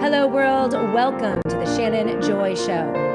Hello, world. Welcome to the Shannon Joy Show.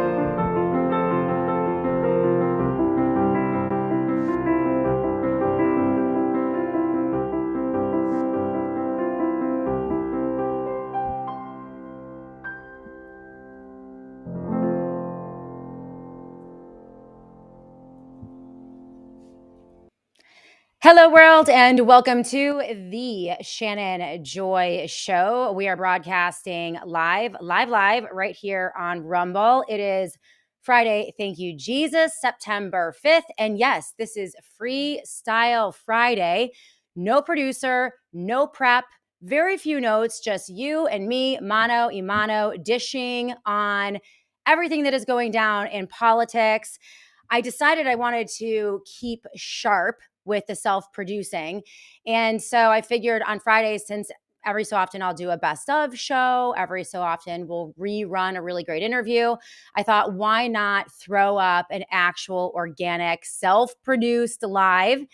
Hello, world, and welcome to the Shannon Joy Show. We are broadcasting live right here on Rumble. It is Friday, thank you, Jesus, September 5th. And yes, this is Freestyle Friday. No producer, no prep, very few notes, just you and me, mano y mano, dishing on everything that is going down in politics. I decided I wanted to keep sharp with the self-producing. And so I figured on Fridays, since every so often I'll do a best of show, every so often we'll rerun a really great interview, I thought, why not throw up an actual organic self-produced live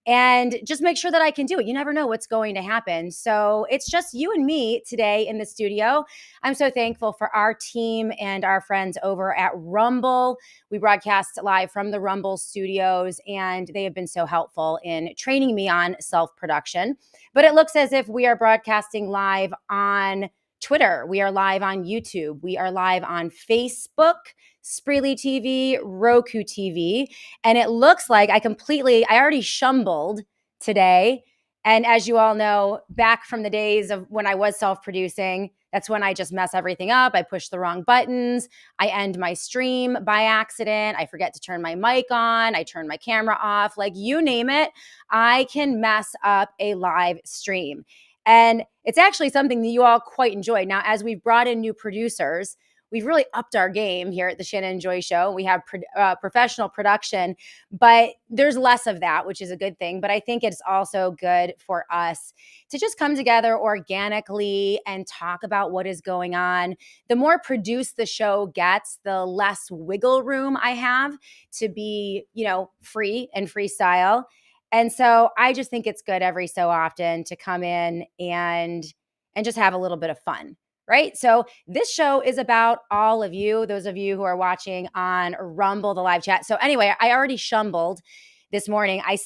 and just make sure that I can do it. You never know what's going to happen. So it's just you and me today in the studio. I'm so thankful for our team and our friends over at Rumble. We broadcast live from the Rumble studios, and they have been so helpful in training me on self-production. But it looks as if we are broadcasting live on Twitter. We are live on YouTube. We are live on Facebook, Spreely TV, Roku TV. And it looks like I already shumbled today. And as you all know, back from the days of when I was self-producing, that's when I just mess everything up. I push the wrong buttons. I end my stream by accident. I forget to turn my mic on. I turn my camera off. Like, you name it, I can mess up a live stream. And it's actually something that you all quite enjoy. Now, as we've brought in new producers, we've really upped our game here at the Shannon Joy Show. We have professional production, but there's less of that, which is a good thing. But I think it's also good for us to just come together organically and talk about what is going on. The more produced the show gets, the less wiggle room I have to be, free and freestyle. And so I just think it's good every so often to come in and just have a little bit of fun. Right? So this show is about all of you, those of you who are watching on Rumble, the live chat. So anyway, I already shumbled this morning. I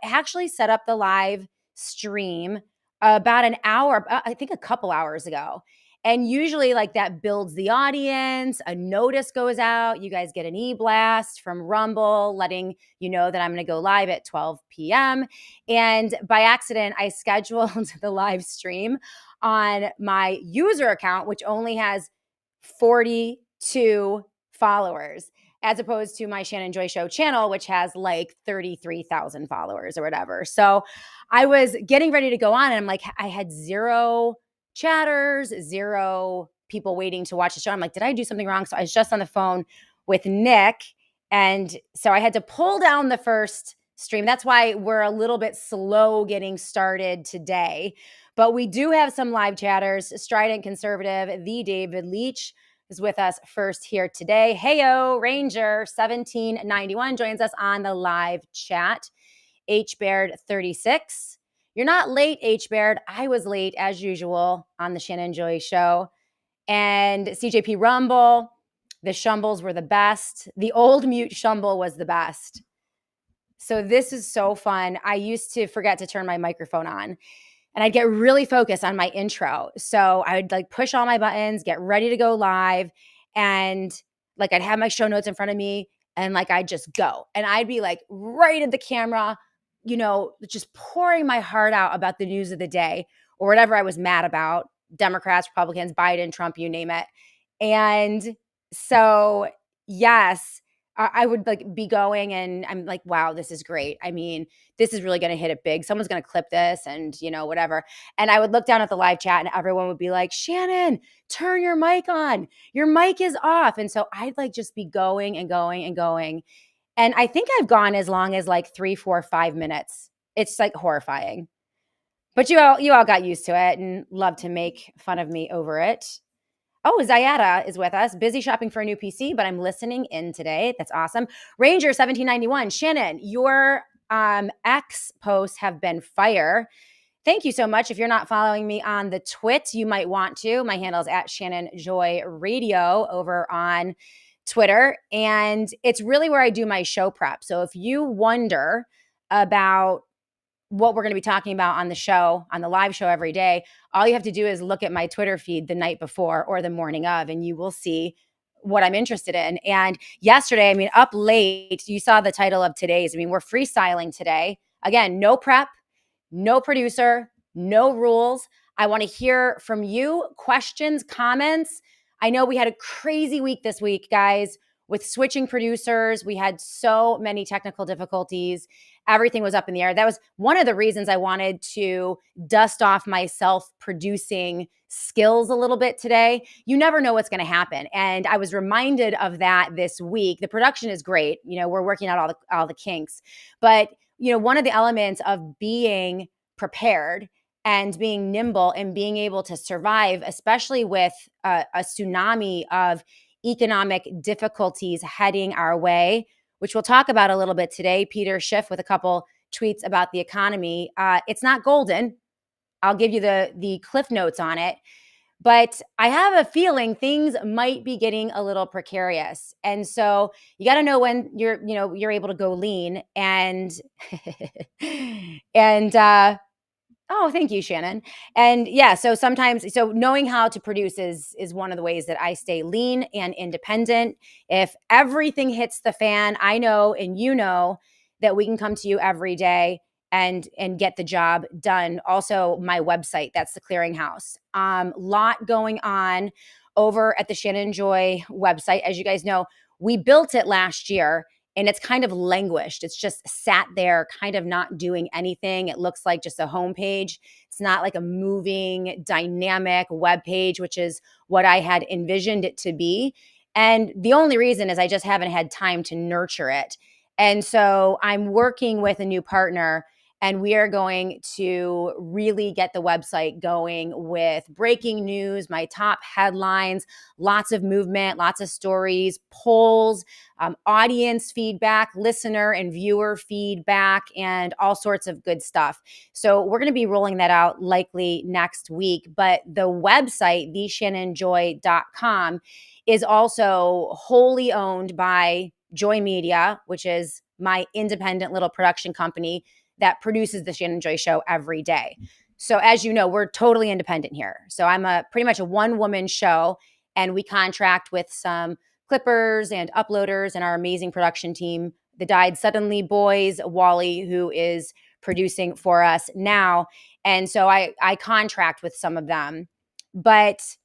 actually set up the live stream about an hour, I think a couple hours ago. And usually like that builds the audience, a notice goes out, you guys get an e-blast from Rumble letting you know that I'm going to go live at 12 p.m. And by accident, I scheduled the live stream on my user account, which only has 42 followers, as opposed to my Shannon Joy Show channel, which has like 33,000 followers or whatever. So I was getting ready to go on, and I'm like, I had zero chatters, zero people waiting to watch the show. I'm like, did I do something wrong? So I was just on the phone with Nick. And so I had to pull down the first stream. That's why we're a little bit slow getting started today. But we do have some live chatters. Strident Conservative, the David Leach, is with us first here today. Heyo, Ranger 1791 joins us on the live chat. H Baird 36. You're not late, H Baird. I was late as usual on the Shannon Joy Show. And CJP Rumble, the Shumbles were the best. The old mute Shumble was the best. So this is so fun. I used to forget to turn my microphone on, and I'd get really focused on my intro. So I would like push all my buttons, get ready to go live. And like I'd have my show notes in front of me, and like I'd just go. And I'd be like right at the camera, just pouring my heart out about the news of the day or whatever I was mad about. Democrats, Republicans, Biden, Trump, you name it. And so, yes, I would like be going, and I'm like, wow, this is great. I mean, this is really going to hit it big. Someone's going to clip this and, whatever. And I would look down at the live chat, and everyone would be like, Shannon, turn your mic on. Your mic is off. And so I'd like just be going and going and going. And I think I've gone as long as like 3, 4, 5 minutes. It's like horrifying. But you all got used to it and love to make fun of me over it. Oh, Zayada is with us. Busy shopping for a new PC, but I'm listening in today. That's awesome. Ranger 1791. Shannon, your X posts have been fire. Thank you so much. If you're not following me on the Twit, you might want to. My handle is at Shannon Joy Radio over on Twitter. And it's really where I do my show prep. So if you wonder about what we're going to be talking about on the show, on the live show every day, all you have to do is look at my Twitter feed the night before or the morning of, and you will see what I'm interested in. And yesterday, I mean, up late, you saw the title of today's. I mean, we're freestyling today. Again, no prep, no producer, no rules. I want to hear from you, questions, comments. I know we had a crazy week this week, guys, with switching producers. We had so many technical difficulties. Everything was up in the air. That was one of the reasons I wanted to dust off my self-producing skills a little bit today. You never know what's going to happen. And I was reminded of that this week. The production is great. You know, we're working out all the kinks. But, you know, one of the elements of being prepared and being nimble and being able to survive, especially with a tsunami of economic difficulties heading our way, which we'll talk about a little bit today. Peter Schiff with a couple tweets about the economy. It's not golden. I'll give you the cliff notes on it. But I have a feeling things might be getting a little precarious. And so you got to know when you're able to go lean and and oh, thank you, Shannon. And yeah, so sometimes, so knowing how to produce is one of the ways that I stay lean and independent. If everything hits the fan, I know and you know that we can come to you every day and get the job done. Also, my website, that's the Clearinghouse. Lot going on over at the Shannon Joy website. As you guys know, we built it last year and it's kind of languished. It's just sat there, kind of not doing anything. It looks like just a homepage. It's not like a moving, dynamic web page, which is what I had envisioned it to be. And the only reason is I just haven't had time to nurture it. And so I'm working with a new partner, and we are going to really get the website going with breaking news, my top headlines, lots of movement, lots of stories, polls, audience feedback, listener and viewer feedback, and all sorts of good stuff. So we're going to be rolling that out likely next week. But the website, theshannonjoy.com, is also wholly owned by Joy Media, which is my independent little production company that produces the Shannon Joy Show every day. So as you know, we're totally independent here. So I'm pretty much a one-woman show, and we contract with some clippers and uploaders and our amazing production team, the Died Suddenly boys, Wally, who is producing for us now. And so I contract with some of them. But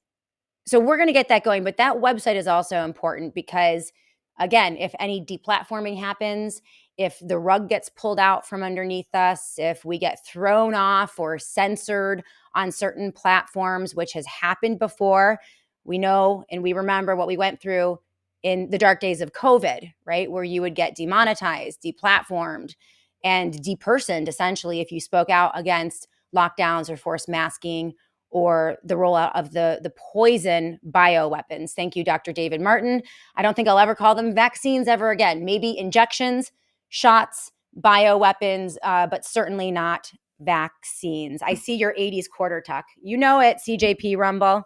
so we're going to get that going. But that website is also important because, again, if any deplatforming happens, if the rug gets pulled out from underneath us, if we get thrown off or censored on certain platforms, which has happened before, we know and we remember what we went through in the dark days of COVID, right? Where you would get demonetized, deplatformed, and depersoned, essentially, if you spoke out against lockdowns or forced masking or the rollout of the poison bioweapons. Thank you, Dr. David Martin. I don't think I'll ever call them vaccines ever again. Maybe injections, shots, bioweapons, but certainly not vaccines. I see your 80s quarter tuck. You know it, CJP Rumble.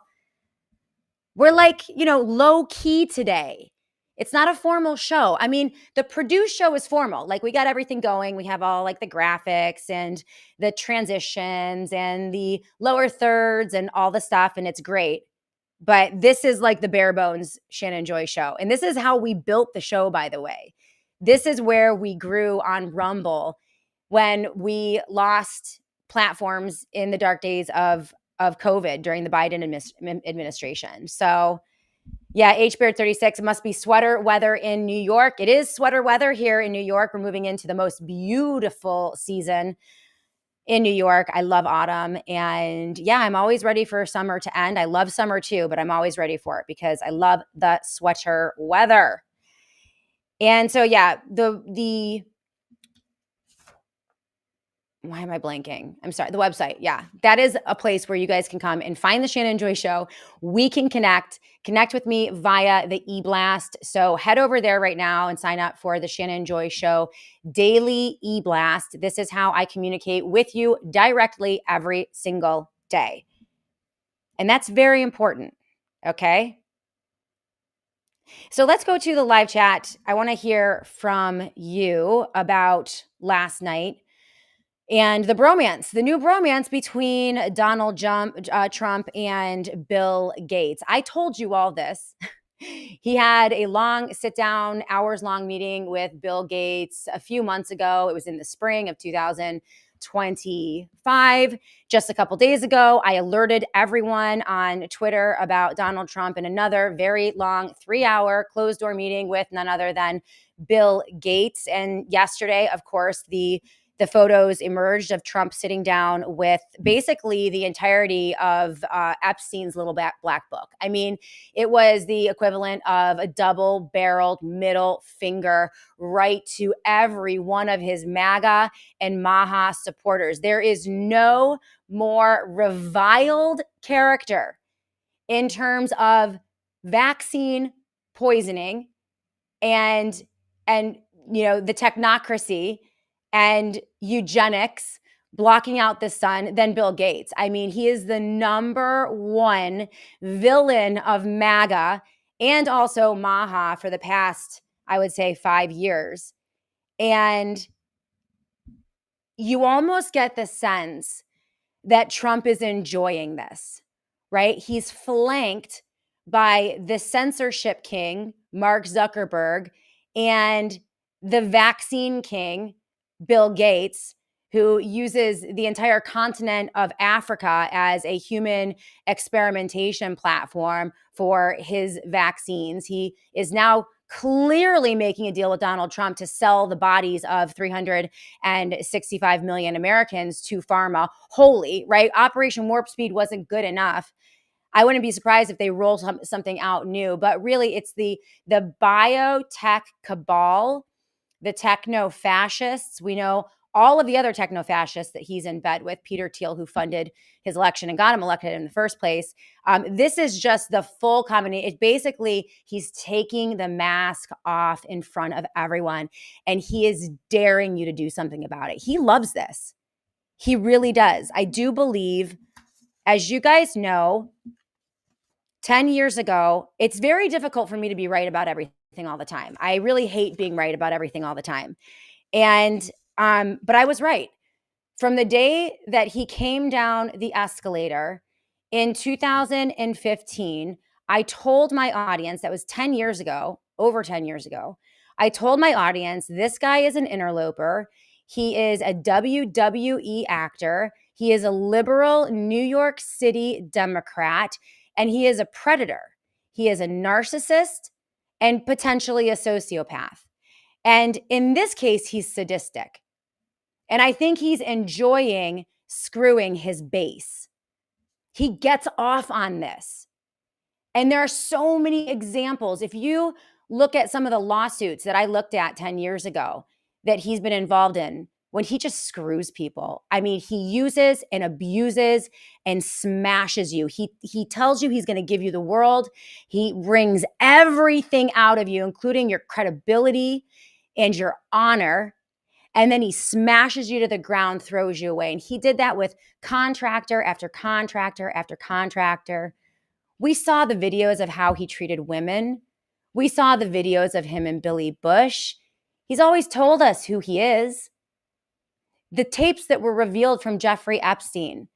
We're like, low key today. It's not a formal show. I mean, the produced show is formal. Like, we got everything going. We have all like the graphics and the transitions and the lower thirds and all the stuff, and it's great. But this is like the bare bones Shannon Joy show. And this is how we built the show, by the way. This is where we grew on Rumble when we lost platforms in the dark days of COVID during the Biden administration. So yeah, HBeard36, it must be sweater weather in New York. It is sweater weather here in New York. We're moving into the most beautiful season in New York. I love autumn. And yeah, I'm always ready for summer to end. I love summer too, but I'm always ready for it because I love the sweater weather. And so yeah, the why am I blanking? I'm sorry, the website. Yeah, that is a place where you guys can come and find the Shannon Joy Show. We can connect with me via the e-blast. So head over there right now and sign up for the Shannon Joy Show daily e-blast. This is how I communicate with you directly every single day. And that's very important. Okay. So let's go to the live chat. I want to hear from you about last night and the bromance, the new bromance between Donald Trump and Bill Gates. I told you all this. He had a long sit down, hours long meeting with Bill Gates a few months ago. It was in the spring of 2025. Just a couple days ago, I alerted everyone on Twitter about Donald Trump in another very long 3-hour closed door meeting with none other than Bill Gates. And yesterday, of course, the photos emerged of Trump sitting down with basically the entirety of Epstein's little black book. I mean, it was the equivalent of a double-barreled middle finger right to every one of his MAGA and MAHA supporters. There is no more reviled character in terms of vaccine poisoning and the technocracy and eugenics blocking out the sun than Bill Gates. I mean, he is the number one villain of MAGA and also MAHA for the past, I would say, 5 years. And you almost get the sense that Trump is enjoying this, right? He's flanked by the censorship king, Mark Zuckerberg, and the vaccine king, Bill Gates, who uses the entire continent of Africa as a human experimentation platform for his vaccines. He is now clearly making a deal with Donald Trump to sell the bodies of 365 million Americans to pharma wholly, right? Operation Warp Speed wasn't good enough. I wouldn't be surprised if they roll something out new, but really it's the biotech cabal, the techno-fascists. We know all of the other techno-fascists that he's in bed with, Peter Thiel, who funded his election and got him elected in the first place. This is just the full combination. It basically, he's taking the mask off in front of everyone, and he is daring you to do something about it. He loves this. He really does. I do believe, as you guys know, 10 years ago, it's very difficult for me to be right about everything all the time. I really hate being right about everything all the time. And but I was right. From the day that he came down the escalator in 2015, I told my audience, that was 10 years ago, over 10 years ago, I told my audience, this guy is an interloper. He is a WWE actor. He is a liberal New York City Democrat, and he is a predator. He is a narcissist and potentially a sociopath. And in this case, he's sadistic. And I think he's enjoying screwing his base. He gets off on this. And there are so many examples. If you look at some of the lawsuits that I looked at 10 years ago that he's been involved in, when he just screws people, I mean, he uses and abuses and smashes you. He tells you he's going to give you the world. He wrings everything out of you, including your credibility and your honor. And then he smashes you to the ground, throws you away. And he did that with contractor after contractor after contractor. We saw the videos of how he treated women. We saw the videos of him and Billy Bush. He's always told us who he is. The tapes that were revealed from Jeffrey Epstein,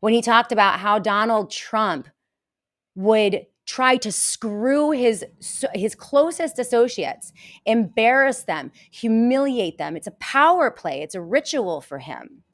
when he talked about how Donald Trump would try to screw his closest associates, embarrass them, humiliate them. It's a power play. It's a ritual for him.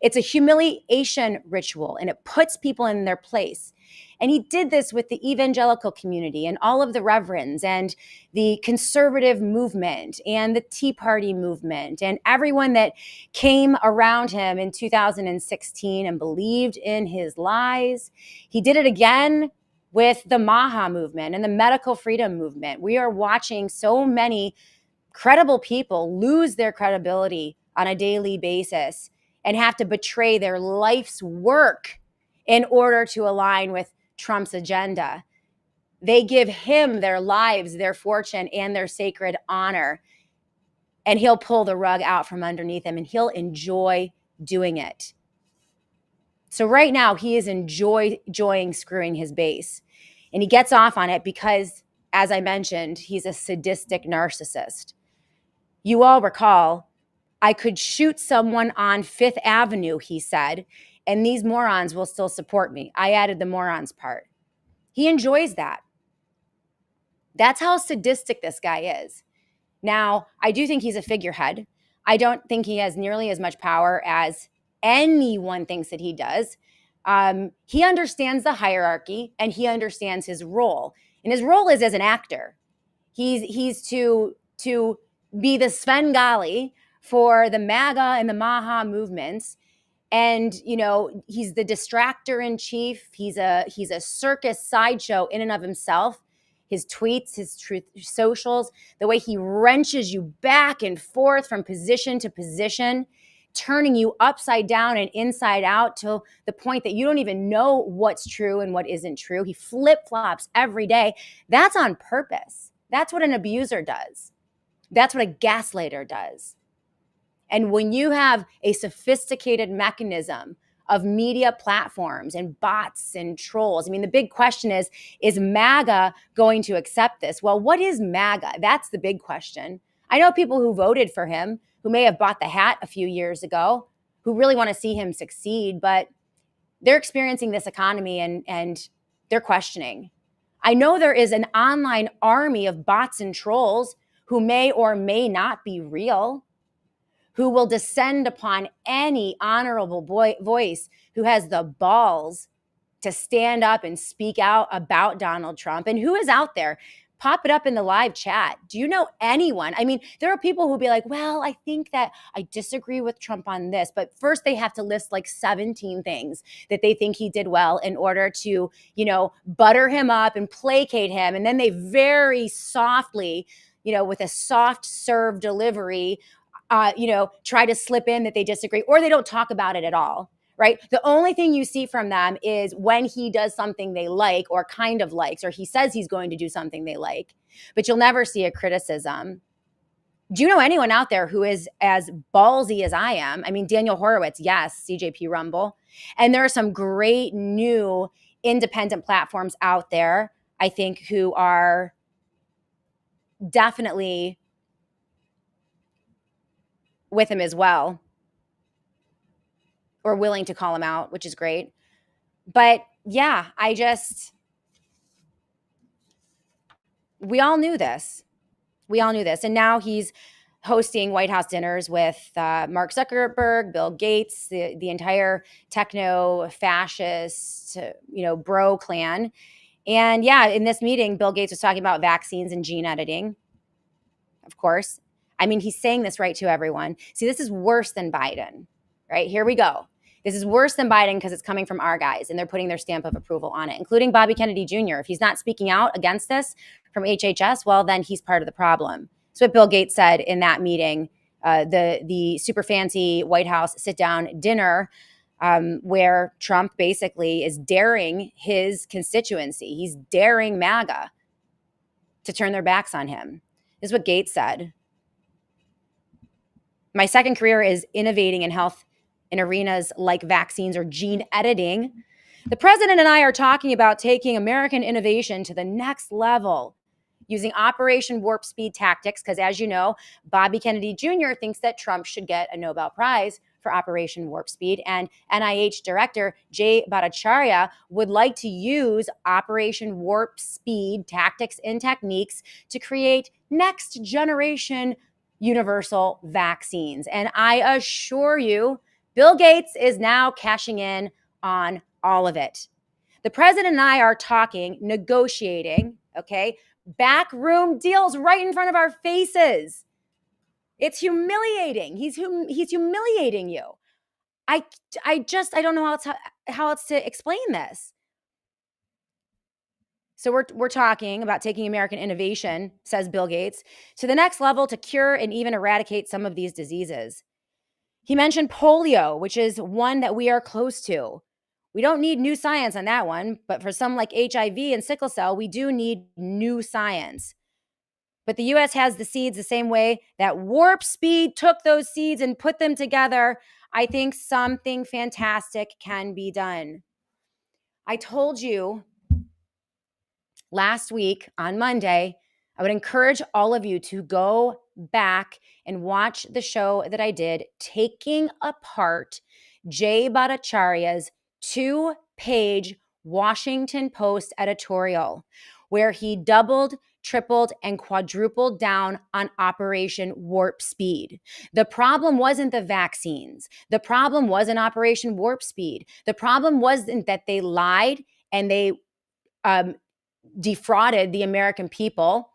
It's a humiliation ritual, and it puts people in their place. And he did this with the evangelical community and all of the reverends and the conservative movement and the Tea Party movement and everyone that came around him in 2016 and believed in his lies. He did it again with the MAHA movement and the medical freedom movement. We are watching so many credible people lose their credibility on a daily basis and have to betray their life's work in order to align with Trump's agenda. They give him their lives, their fortune, and their sacred honor. And he'll pull the rug out from underneath him, and he'll enjoy doing it. So right now, he is enjoying screwing his base. And he gets off on it because, as I mentioned, he's a sadistic narcissist. You all recall, I could shoot someone on Fifth Avenue, he said, and these morons will still support me. I added the morons part. He enjoys that. That's how sadistic this guy is. Now, I do think he's a figurehead. I don't think he has nearly as much power as anyone thinks that he does. He understands the hierarchy and he understands his role. And his role is as an actor. He's to be the Svengali for the MAGA and the MAHA movements. And, you know, he's the distractor in chief. He's a circus sideshow in and of himself. His tweets, his truth socials, the way he wrenches you back and forth from position to position, turning you upside down and inside out to the point that you don't even know what's true and what isn't true. He flip-flops every day. That's on purpose. That's what an abuser does. That's what a gaslighter does. And when you have a sophisticated mechanism of media platforms and bots and trolls, I mean, the big question is MAGA going to accept this? Well, what is MAGA? That's the big question. I know people who voted for him, who may have bought the hat a few years ago, who really want to see him succeed, but they're experiencing this economy and they're questioning. I know there is an online army of bots and trolls who may or may not be real, who will descend upon any honorable voice who has the balls to stand up and speak out about Donald Trump. And who is out there? Pop it up in the live chat. Do you know anyone? I mean, there are people who'll be like, well, I think that I disagree with Trump on this. But first they have to list like 17 things that they think he did well in order to, you know, butter him up and placate him. And then they very softly, you know, with a soft serve delivery, try to slip in that they disagree, or they don't talk about it at all, right? The only thing you see from them is when he does something they like or kind of likes, or he says he's going to do something they like, but you'll never see a criticism. Do you know anyone out there who is as ballsy as I am? I mean, Daniel Horowitz, yes, CJP Rumble. And there are some great new independent platforms out there, I think, who are definitely with him as well, or willing to call him out, which is great. But yeah, we all knew this. And now he's hosting White House dinners with Mark Zuckerberg, Bill Gates, the entire techno-fascist, bro clan. And yeah, in this meeting, Bill Gates was talking about vaccines and gene editing, of course. I mean, he's saying this right to everyone. See, this is worse than Biden, right? Here we go. This is worse than Biden because it's coming from our guys and they're putting their stamp of approval on it, including Bobby Kennedy Jr. If he's not speaking out against this from HHS, well, then he's part of the problem. That's what Bill Gates said in that meeting, the super fancy White House sit-down dinner where Trump basically is daring his constituency. He's daring MAGA to turn their backs on him. This is what Gates said. My second career is innovating in health in arenas like vaccines or gene editing. The president and I are talking about taking American innovation to the next level using Operation Warp Speed tactics, because as you know, Bobby Kennedy Jr. thinks that Trump should get a Nobel Prize for Operation Warp Speed, and NIH Director Jay Bhattacharya would like to use Operation Warp Speed tactics and techniques to create next generation universal vaccines. And I assure you, Bill Gates is now cashing in on all of it. The president and I are talking, negotiating, okay, backroom deals right in front of our faces. It's humiliating. He's humiliating you. I don't know how else to explain this. So we're talking about taking American innovation, says Bill Gates, to the next level to cure and even eradicate some of these diseases. He mentioned polio, which is one that we are close to. We don't need new science on that one, but for some like HIV and sickle cell, we do need new science. But the US has the seeds the same way that Warp Speed took those seeds and put them together. I think something fantastic can be done. I told you last week on Monday, I would encourage all of you to go back and watch the show that I did, taking apart Jay Bhattacharya's 2-page Washington Post editorial, where he doubled, tripled, and quadrupled down on Operation Warp Speed. The problem wasn't the vaccines. The problem wasn't Operation Warp Speed. The problem wasn't that they lied and they defrauded the American people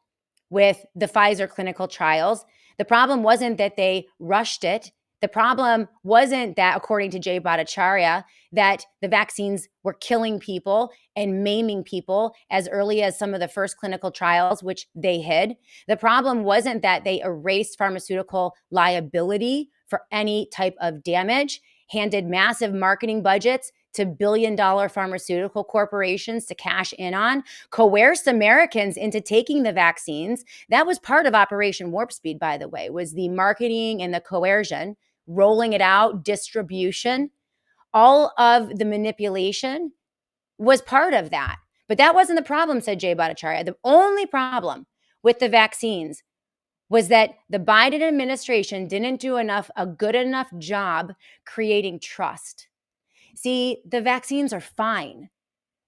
with the Pfizer clinical trials. The problem wasn't that they rushed it. The problem wasn't that, according to Jay Bhattacharya, that the vaccines were killing people and maiming people as early as some of the first clinical trials, which they hid. The problem wasn't that they erased pharmaceutical liability for any type of damage, handed massive marketing budgets to billion-dollar pharmaceutical corporations to cash in on, coerced Americans into taking the vaccines. That was part of Operation Warp Speed, by the way, was the marketing and the coercion, rolling it out, distribution. All of the manipulation was part of that. But that wasn't the problem, said Jay Bhattacharya. The only problem with the vaccines was that the Biden administration didn't do a good enough job creating trust. See, the vaccines are fine.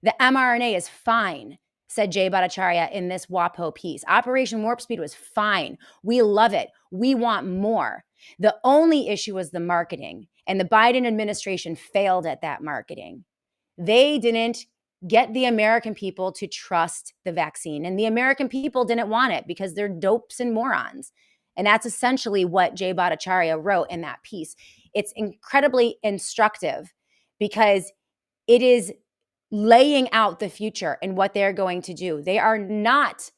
The mRNA is fine, said Jay Bhattacharya in this WAPO piece. Operation Warp Speed was fine. We love it. We want more. The only issue was the marketing, and the Biden administration failed at that marketing. They didn't get the American people to trust the vaccine, and the American people didn't want it because they're dopes and morons. And that's essentially what Jay Bhattacharya wrote in that piece. It's incredibly instructive because it is laying out the future and what they're going to do. They are not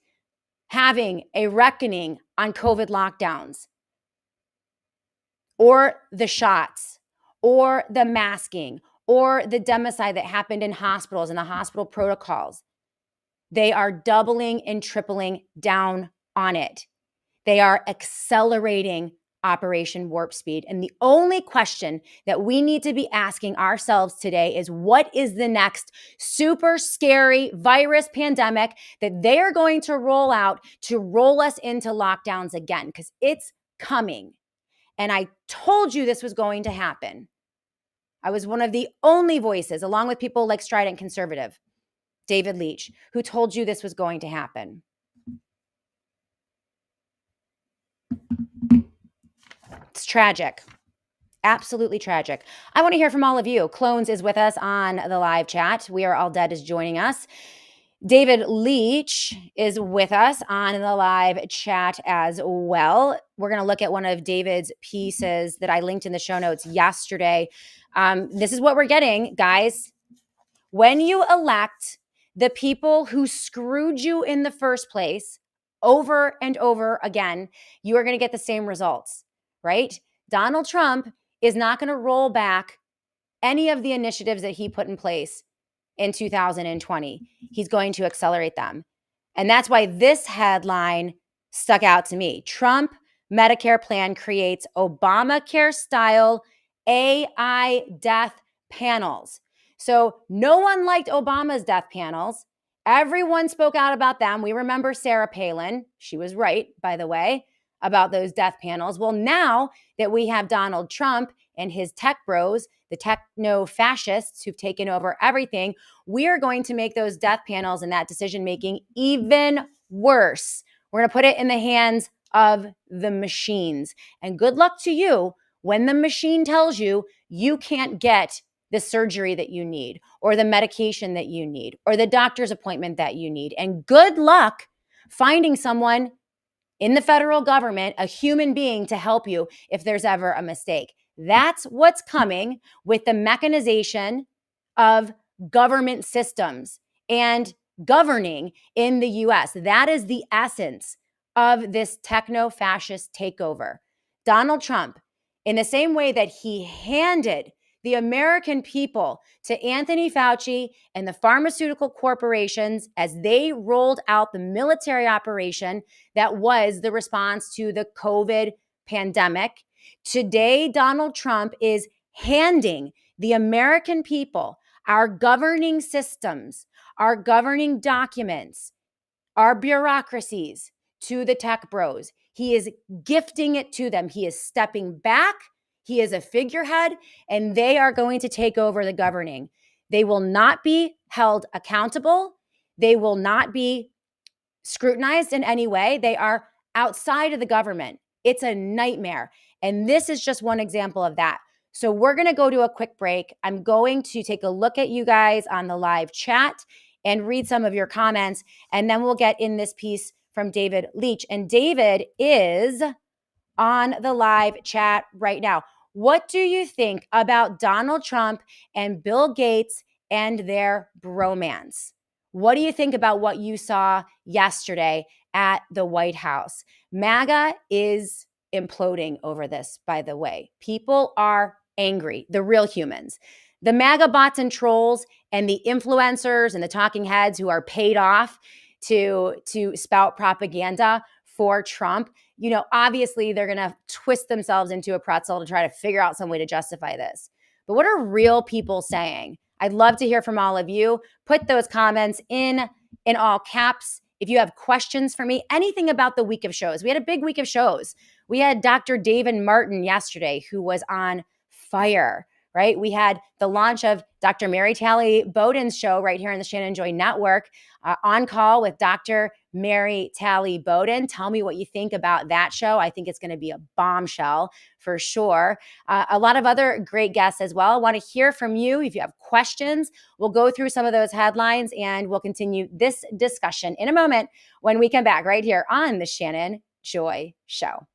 having a reckoning on COVID lockdowns or the shots or the masking or the democide that happened in hospitals and the hospital protocols. They are doubling and tripling down on it. They are accelerating Operation Warp Speed. And the only question that we need to be asking ourselves today is, what is the next super scary virus pandemic that they are going to roll out to roll us into lockdowns again? Because it's coming. And I told you this was going to happen. I was one of the only voices, along with people like Strident Conservative, David Leach, who told you this was going to happen. It's tragic. Absolutely tragic. I want to hear from all of you. Clones is with us on the live chat. We Are All Dead is joining us. David Leach is with us on the live chat as well. We're going to look at one of David's pieces that I linked in the show notes yesterday. This is what we're getting, guys. When you elect the people who screwed you in the first place over and over again, you are going to get the same results, right? Donald Trump is not going to roll back any of the initiatives that he put in place in 2020. He's going to accelerate them. And that's why this headline stuck out to me. Trump Medicare plan creates Obamacare-style AI death panels. So no one liked Obama's death panels. Everyone spoke out about them. We remember Sarah Palin. She was right, by the way, about those death panels. Well, now that we have Donald Trump and his tech bros, the techno-fascists who've taken over everything, we are going to make those death panels and that decision-making even worse. We're going to put it in the hands of the machines. And good luck to you when the machine tells you you can't get the surgery that you need or the medication that you need or the doctor's appointment that you need. And good luck finding someone in the federal government, a human being, to help you if there's ever a mistake. That's what's coming with the mechanization of government systems and governing in the US. That is the essence of this techno-fascist takeover. Donald Trump in the same way that he handed the American people to Anthony Fauci and the pharmaceutical corporations as they rolled out the military operation that was the response to the COVID pandemic. Today, Donald Trump is handing the American people our governing systems, our governing documents, our bureaucracies to the tech bros. He is gifting it to them. He is stepping back. He is a figurehead, and they are going to take over the governing. They will not be held accountable. They will not be scrutinized in any way. They are outside of the government. It's a nightmare. And this is just one example of that. So we're going to go to a quick break. I'm going to take a look at you guys on the live chat and read some of your comments. And then we'll get in this piece from David Leach. And David is on the live chat right now. What do you think about Donald Trump and Bill Gates and their bromance? What do you think about what you saw yesterday at the White House? MAGA is imploding over this, by the way. People are angry, the real humans. The MAGA bots and trolls and the influencers and the talking heads who are paid off to spout propaganda for Trump, obviously they're going to twist themselves into a pretzel to try to figure out some way to justify this. But what are real people saying? I'd love to hear from all of you. Put those comments in all caps. If you have questions for me, anything about the week of shows. We had a big week of shows. We had Dr. David Martin yesterday, who was on fire, right? We had the launch of Dr. Mary Talley Bowden's show right here on the Shannon Joy Network, on call with Dr. Mary Talley Bowden. Tell me what you think about that show. I think it's going to be a bombshell for sure. A lot of other great guests as well. I want to hear from you. If you have questions, we'll go through some of those headlines and we'll continue this discussion in a moment when we come back right here on the Shannon Joy Show.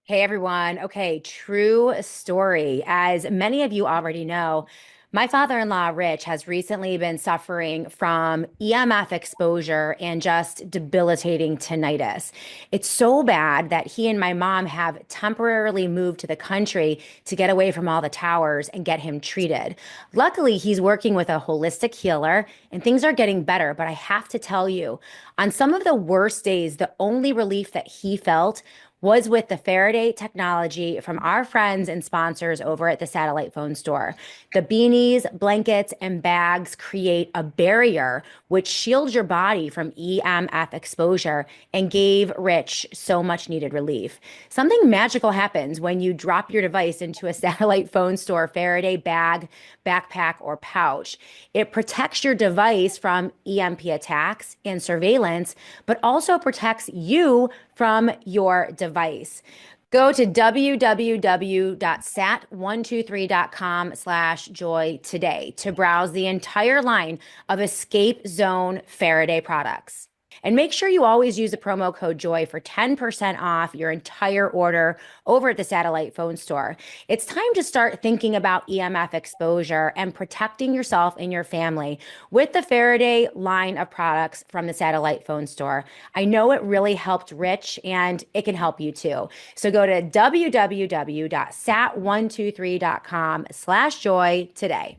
Hey, everyone. Okay, true story. As many of you already know, my father-in-law, Rich, has recently been suffering from EMF exposure and just debilitating tinnitus. It's so bad that he and my mom have temporarily moved to the country to get away from all the towers and get him treated. Luckily, he's working with a holistic healer and things are getting better. But I have to tell you, on some of the worst days, the only relief that he felt was with the Faraday technology from our friends and sponsors over at the Satellite Phone Store. The beanies, blankets, and bags create a barrier which shields your body from EMF exposure and gave Rich so much needed relief. Something magical happens when you drop your device into a Satellite Phone Store Faraday bag, backpack, or pouch. It protects your device from EMP attacks and surveillance, but also protects you from your device. Go to www.sat123.com/joy today to browse the entire line of Escape Zone Faraday products. And make sure you always use the promo code JOY for 10% off your entire order over at the Satellite Phone Store. It's time to start thinking about EMF exposure and protecting yourself and your family with the Faraday line of products from the Satellite Phone Store. I know it really helped Rich and it can help you too. So go to www.sat123.com/joy today.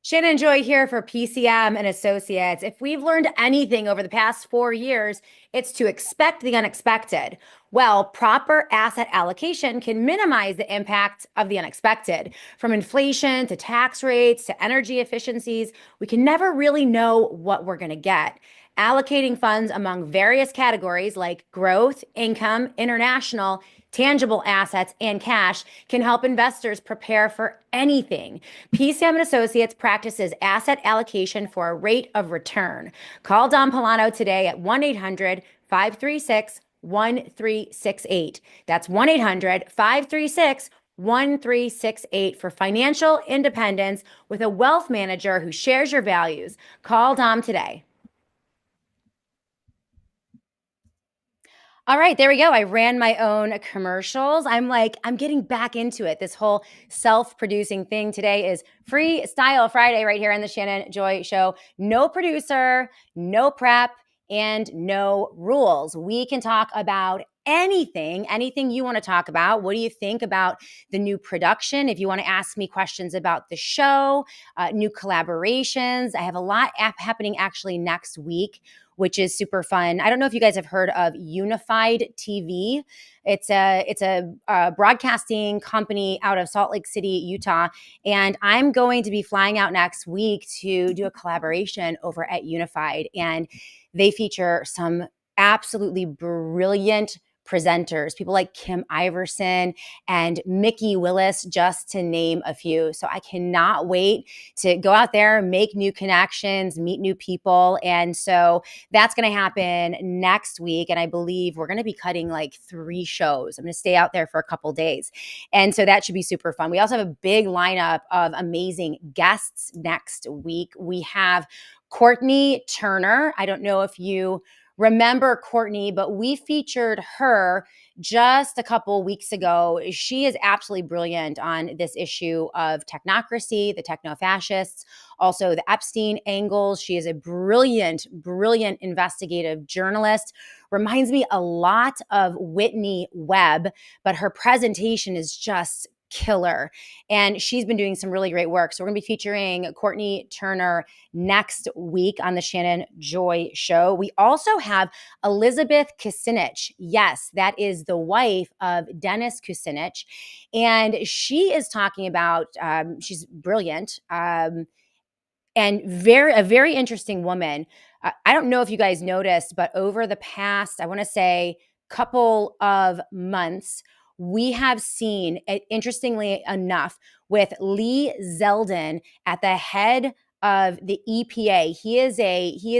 Shannon Joy here for PCM and Associates. If we've learned anything over the past 4 years, it's to expect the unexpected. Well, proper asset allocation can minimize the impact of the unexpected. From inflation to tax rates to energy efficiencies, we can never really know what we're going to get. Allocating funds among various categories like growth, income, international, tangible assets, and cash can help investors prepare for anything. PCM and Associates practices asset allocation for a rate of return. Call Don Polano today at 1-800-536-1368. That's 1-800-536-1368 for financial independence with a wealth manager who shares your values. Call Dom today. All right, there we go. I ran my own commercials. I'm getting back into it. This whole self-producing thing today is Freestyle Friday right here on the Shannon Joy Show. No producer, no prep, and no rules. We can talk about anything you want to talk about. What do you think about the new production? If you want to ask me questions about the show, new collaborations, I have a lot happening actually next week, which is super fun. I don't know if you guys have heard of Unified TV. It's a broadcasting company out of Salt Lake City, Utah, and I'm going to be flying out next week to do a collaboration over at Unified, and they feature some absolutely brilliant presenters, people like Kim Iverson and Mickey Willis, just to name a few. So I cannot wait to go out there, make new connections, meet new people. And so that's going to happen next week. And I believe we're going to be cutting like 3 shows. I'm going to stay out there for a couple days. And so that should be super fun. We also have a big lineup of amazing guests next week. We have Courtney Turner. I don't know if you remember Courtney, but we featured her just a couple weeks ago. She is absolutely brilliant on this issue of technocracy, the techno-fascists, also the Epstein angles. She is a brilliant, brilliant investigative journalist. Reminds me a lot of Whitney Webb, but her presentation is just killer. And she's been doing some really great work. So we're going to be featuring Courtney Turner next week on the Shannon Joy Show. We also have Elizabeth Kucinich. Yes, that is the wife of Dennis Kucinich. And she is talking about, she's brilliant, and a very interesting woman. I don't know if you guys noticed, but over the past, I want to say, couple of months, we have seen, interestingly enough, with Lee Zeldin at the head of the EPA. He is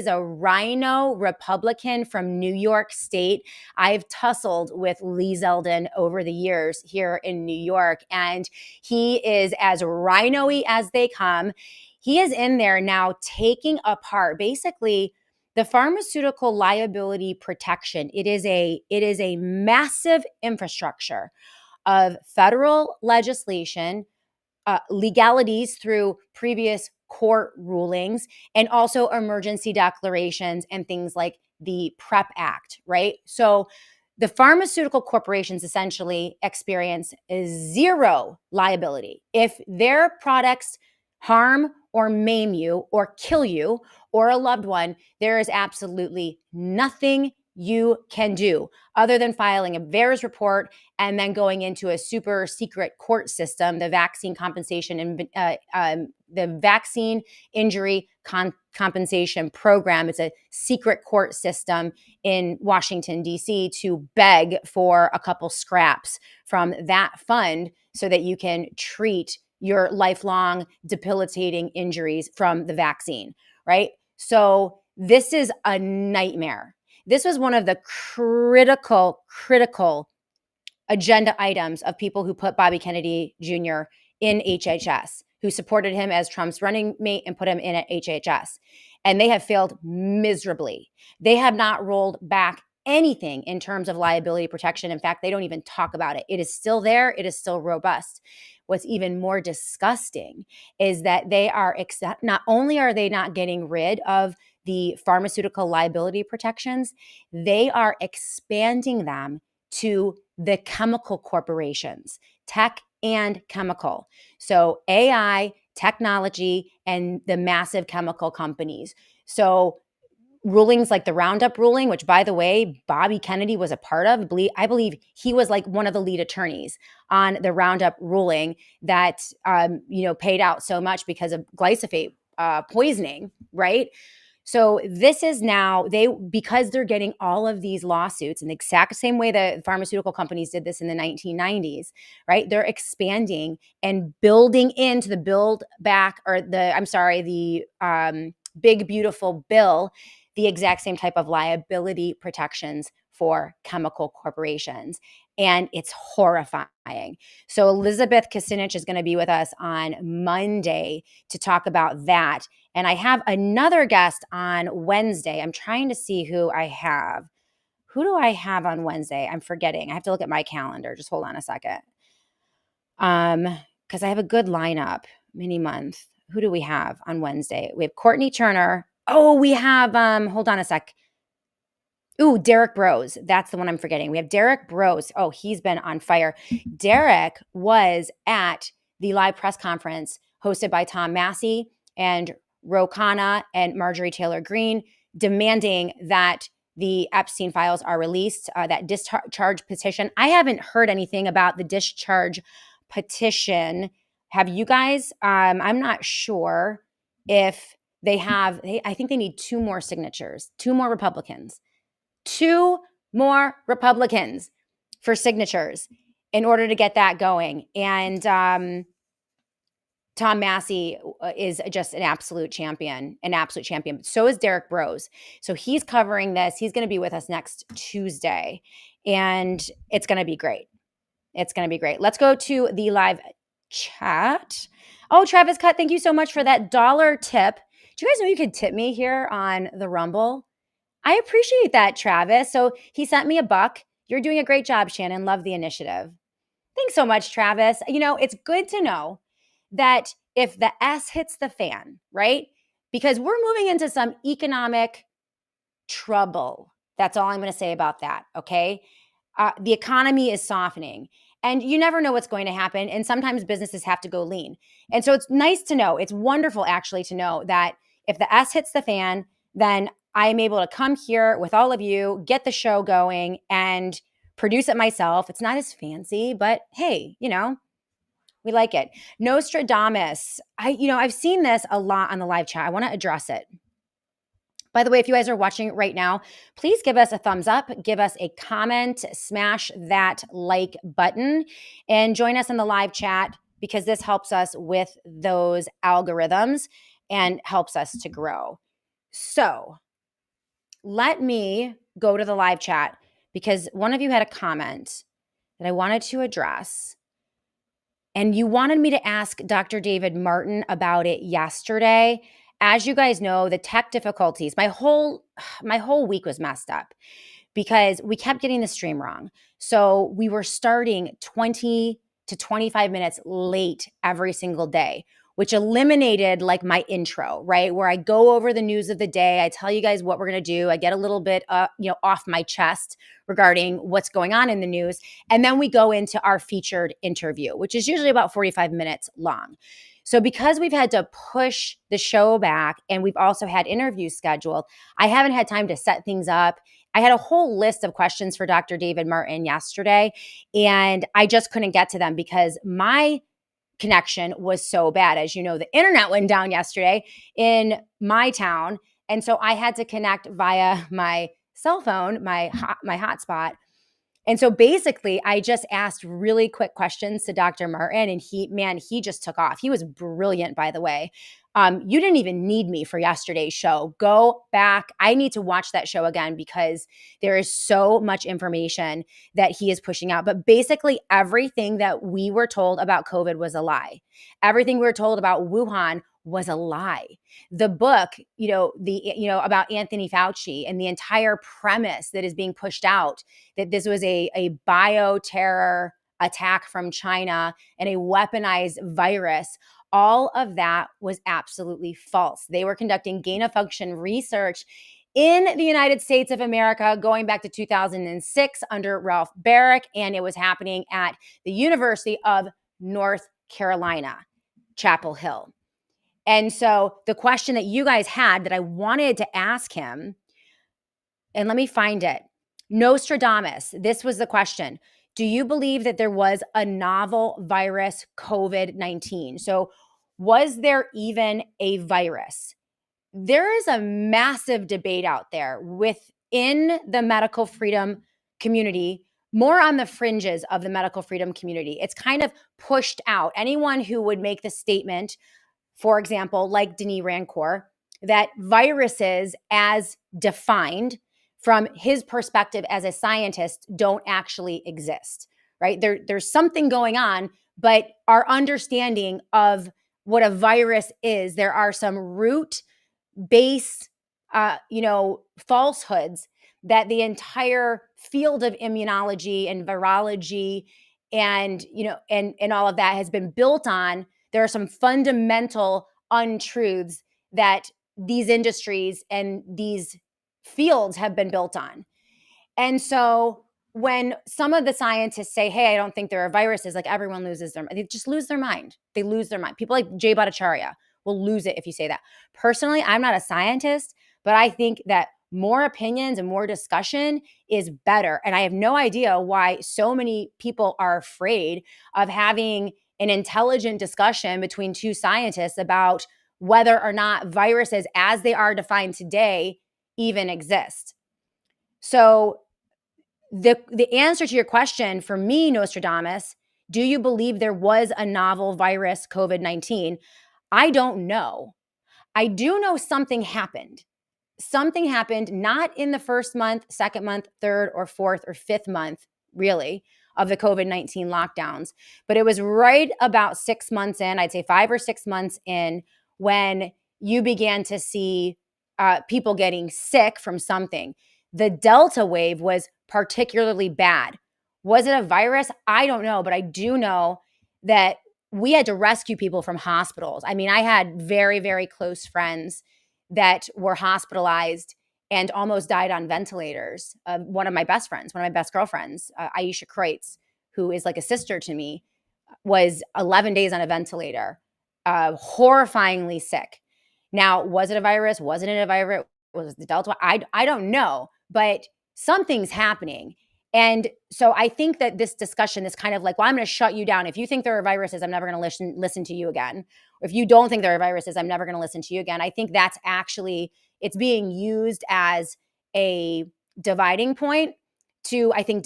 a rhino Republican from New York State. I've tussled with Lee Zeldin over the years here in New York, and he is as rhino-y as they come. He is in there now taking apart basically the pharmaceutical liability protection. It is a massive infrastructure of federal legislation, legalities through previous court rulings, and also emergency declarations and things like the PrEP Act, right? So the pharmaceutical corporations essentially experience zero liability. If their products harm or maim you or kill you or a loved one, there is absolutely nothing you can do other than filing a VAERS report and then going into a super secret court system, the vaccine compensation and the vaccine injury compensation program. It's a secret court system in Washington, D.C. to beg for a couple scraps from that fund so that you can treat your lifelong debilitating injuries from the vaccine, right? So this is a nightmare. This was one of the critical agenda items of people who put Bobby Kennedy Jr. in HHS, who supported him as Trump's running mate and put him in at HHS. And they have failed miserably. They have not rolled back anything in terms of liability protection. In fact, they don't even talk about it. It is still there. It is still robust. What's even more disgusting is that they are not only are they not getting rid of the pharmaceutical liability protections, they are expanding them to the chemical corporations, tech and chemical. So AI, technology, and the massive chemical companies. So rulings like the Roundup ruling, which, by the way, Bobby Kennedy was a part of. I believe he was like one of the lead attorneys on the Roundup ruling that paid out so much because of glyphosate poisoning, right? So this is now because they're getting all of these lawsuits in the exact same way that pharmaceutical companies did this in the 1990s, right? They're expanding and building into the Big Beautiful Bill, the exact same type of liability protections for chemical corporations. And it's horrifying. So Elizabeth Kucinich is going to be with us on Monday to talk about that. And I have another guest on Wednesday. I'm trying to see who I have. Who do I have on Wednesday? I'm forgetting. I have to look at my calendar. Just hold on a second. Because I have a good lineup, mini month. Who do we have on Wednesday? We have Courtney Turner. Oh, we have, hold on a sec. Ooh, Derek Bros. That's the one I'm forgetting. We have Derek Bros. Oh, he's been on fire. Derek was at the live press conference hosted by Tom Massey and Ro Khanna and Marjorie Taylor Greene, demanding that the Epstein files are released, that discharge petition. I haven't heard anything about the discharge petition. Have you guys? I'm not sure if they have. I think they need 2 more signatures, 2 more Republicans. 2 more Republicans for signatures in order to get that going. And Tom Massey is just an absolute champion, So is Derek Bros. So he's covering this. He's going to be with us next Tuesday, and it's going to be great. It's going to be great. Let's go to the live chat. Oh, Travis Cut, thank you so much for that $1 tip. Do you guys know you could tip me here on the Rumble? I appreciate that, Travis. So he sent me $1. You're doing a great job, Shannon. Love the initiative. Thanks so much, Travis. You know, it's good to know that if the S hits the fan, right? Because we're moving into some economic trouble. That's all I'm going to say about that, okay? The economy is softening, and you never know what's going to happen. And sometimes businesses have to go lean. And so it's nice to know, it's wonderful actually to know that if the S hits the fan, then I'm able to come here with all of you, get the show going, and produce it myself. It's not as fancy, but hey, you know, we like it. Nostradamus. I've seen this a lot on the live chat. I want to address it. By the way, if you guys are watching right now, please give us a thumbs up, give us a comment, smash that like button, and join us in the live chat because this helps us with those algorithms and helps us to grow. So let me go to the live chat because one of you had a comment that I wanted to address. And you wanted me to ask Dr. David Martin about it yesterday. As you guys know, the tech difficulties, my whole week was messed up because we kept getting the stream wrong. So we were starting 20 to 25 minutes late every single day, which eliminated like my intro, right? Where I go over the news of the day. I tell you guys what we're going to do. I get a little bit, off my chest regarding what's going on in the news. And then we go into our featured interview, which is usually about 45 minutes long. So because we've had to push the show back and we've also had interviews scheduled, I haven't had time to set things up. I had a whole list of questions for Dr. David Martin yesterday, and I just couldn't get to them because my connection was so bad. As you know, the internet went down yesterday in my town. And so I had to connect via my cell phone, my hotspot. And so basically, I just asked really quick questions to Dr. Martin, and he just took off. He was brilliant, by the way. You didn't even need me for yesterday's show. Go back. I need to watch that show again because there is so much information that he is pushing out. But basically, everything that we were told about COVID was a lie. Everything we were told about Wuhan was a lie. The book, about Anthony Fauci and the entire premise that is being pushed out, that this was a bioterror attack from China and a weaponized virus, all of that was absolutely false. They were conducting gain-of-function research in the United States of America going back to 2006 under Ralph Baric, and it was happening at the University of North Carolina, Chapel Hill. And so the question that you guys had that I wanted to ask him, and let me find it. Nostradamus, this was the question. Do you believe that there was a novel virus, COVID-19? So was there even a virus? There is a massive debate out there within the medical freedom community, more on the fringes of the medical freedom community. It's kind of pushed out. Anyone who would make the statement, for example, like Denis Rancourt, that viruses as defined from his perspective as a scientist don't actually exist, right? There's something going on, but our understanding of what a virus is, there are some root base, falsehoods that the entire field of immunology and virology and all of that has been built on. There are some fundamental untruths that these industries and these fields have been built on. And so when some of the scientists say, hey, I don't think there are viruses, like everyone loses they just lose their mind. They lose their mind. People like Jay Bhattacharya will lose it if you say that. Personally, I'm not a scientist, but I think that more opinions and more discussion is better. And I have no idea why so many people are afraid of having an intelligent discussion between two scientists about whether or not viruses as they are defined today even exist. So the answer to your question for me, Nostradamus, do you believe there was a novel virus, COVID-19? I don't know. I do know something happened. Something happened not in the first month, second month, third or fourth or fifth month, really, of the COVID-19 lockdowns. But it was right about 6 months in, I'd say 5 or 6 months in, when you began to see people getting sick from something. The Delta wave was particularly bad. Was it a virus? I don't know, but I do know that we had to rescue people from hospitals. I mean, I had very, very close friends that were hospitalized and almost died on ventilators. One of my best friends, one of my best girlfriends, Aisha Kreitz, who is like a sister to me, was 11 days on a ventilator, horrifyingly sick. Now, was it a virus? Wasn't it a virus? Was it the Delta? I don't know, but something's happening. And so I think that this discussion is kind of like, well, I'm going to shut you down. If you think there are viruses, I'm never going to listen to you again. Or if you don't think there are viruses, I'm never going to listen to you again. I think that's actually, it's being used as a dividing point to, I think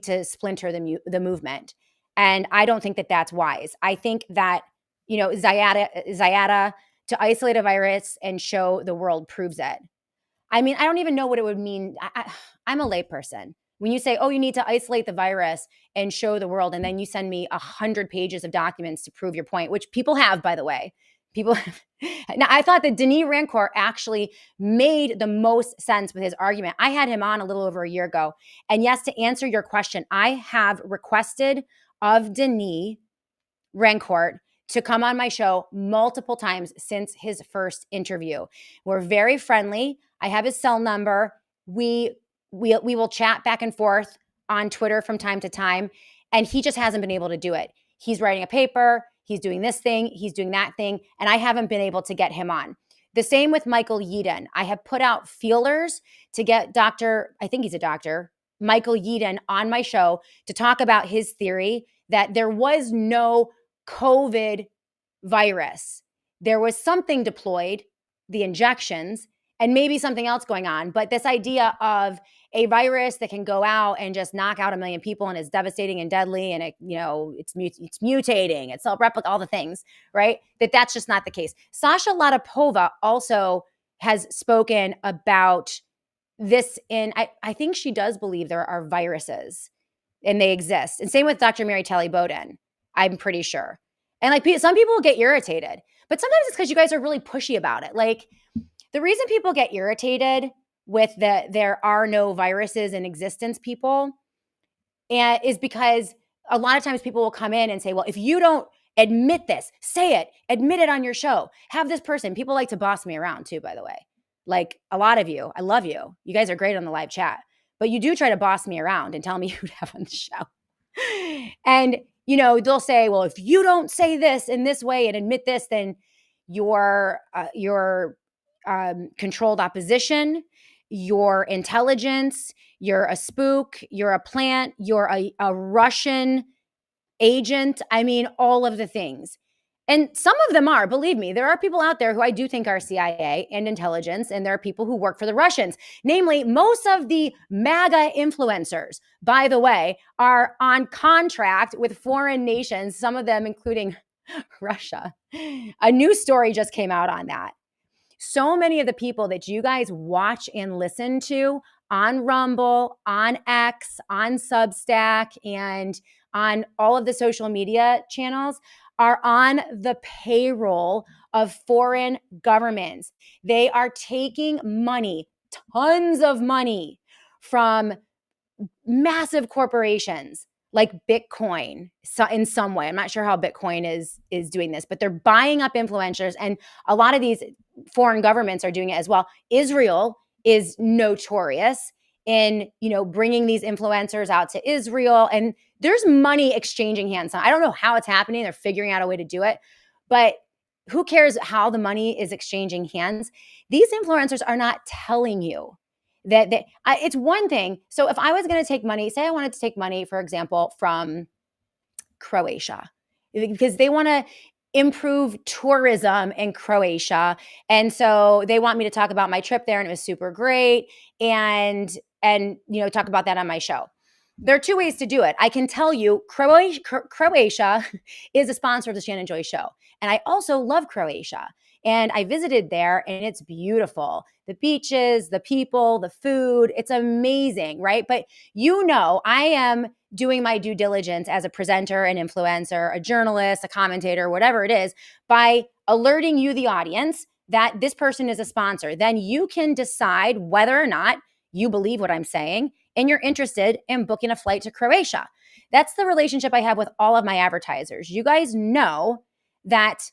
to splinter the movement. And I don't think that that's wise. I think that, Ziada to isolate a virus and show the world proves it. I mean, I don't even know what it would mean. I'm a layperson. When you say, oh, you need to isolate the virus and show the world, and then you send me 100 pages of documents to prove your point, which people have, by the way. People have. Now, I thought that Denis Rancourt actually made the most sense with his argument. I had him on a little over a year ago. And yes, to answer your question, I have requested of Denis Rancourt to come on my show multiple times since his first interview. We're very friendly. I have his cell number. We will chat back and forth on Twitter from time to time, and he just hasn't been able to do it. He's writing a paper, he's doing this thing, he's doing that thing, and I haven't been able to get him on. The same with Michael Yeadon. I have put out feelers to get I think he's a doctor, Michael Yeadon on my show to talk about his theory that there was no COVID virus. There was something deployed, the injections, and maybe something else going on. But this idea of a virus that can go out and just knock out 1 million people and is devastating and deadly, and it's mutating, it's self-replicating, all the things, right? That's just not the case. Sasha Latapova also has spoken about this I think she does believe there are viruses and they exist. And same with Dr. Mary Telly Bowden, I'm pretty sure. And like some people get irritated, but sometimes it's because you guys are really pushy about it. Like the reason people get irritated with there are no viruses in existence, people, and is because a lot of times people will come in and say, well, if you don't admit this, say it, admit it on your show, have this person. People like to boss me around too, by the way. Like a lot of you, I love you. You guys are great on the live chat, but you do try to boss me around and tell me who to have on the show. And they'll say, well, if you don't say this in this way and admit this, then you're controlled opposition, you're intelligence, you're a spook, you're a plant, you're a Russian agent. I mean, all of the things. And some of them are, believe me, there are people out there who I do think are CIA and intelligence, and there are people who work for the Russians. Namely, most of the MAGA influencers, by the way, are on contract with foreign nations, some of them including Russia. A new story just came out on that. So many of the people that you guys watch and listen to on Rumble, on X, on Substack, and on all of the social media channels are on the payroll of foreign governments. They are taking money, tons of money, from massive corporations like Bitcoin in some way. I'm not sure how Bitcoin is doing this, but they're buying up influencers, and a lot of these foreign governments are doing it as well. Israel is notorious in, bringing these influencers out to Israel. And there's money exchanging hands. I don't know how it's happening. They're figuring out a way to do it, but who cares how the money is exchanging hands? These influencers are not telling you that it's one thing. So if I was going to take money, say I wanted to take money, for example, from Croatia, because they want to improve tourism in Croatia. And so they want me to talk about my trip there, and it was super great. And talk about that on my show. There are two ways to do it. I can tell you Croatia is a sponsor of the Shannon Joy Show. And I also love Croatia. And I visited there, and it's beautiful. The beaches, the people, the food, it's amazing, right? But I am doing my due diligence as a presenter, an influencer, a journalist, a commentator, whatever it is, by alerting you, the audience, that this person is a sponsor. Then you can decide whether or not you believe what I'm saying and you're interested in booking a flight to Croatia. That's the relationship I have with all of my advertisers. You guys know that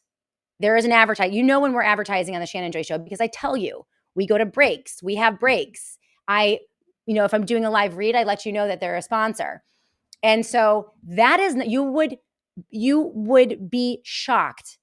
there is an advertiser. When we're advertising on the Shannon Joy Show, because I tell you, we go to breaks. We have breaks. If I'm doing a live read, I let you know that they're a sponsor. And so that is, you would be shocked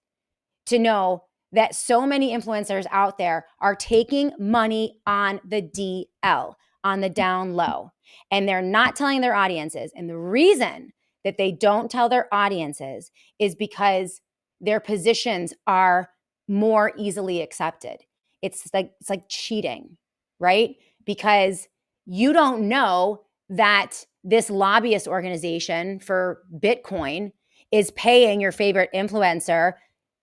to know that so many influencers out there are taking money on the DL, on the down low, and they're not telling their audiences. And the reason that they don't tell their audiences is because their positions are more easily accepted. It's like cheating, right? Because you don't know that this lobbyist organization for Bitcoin is paying your favorite influencer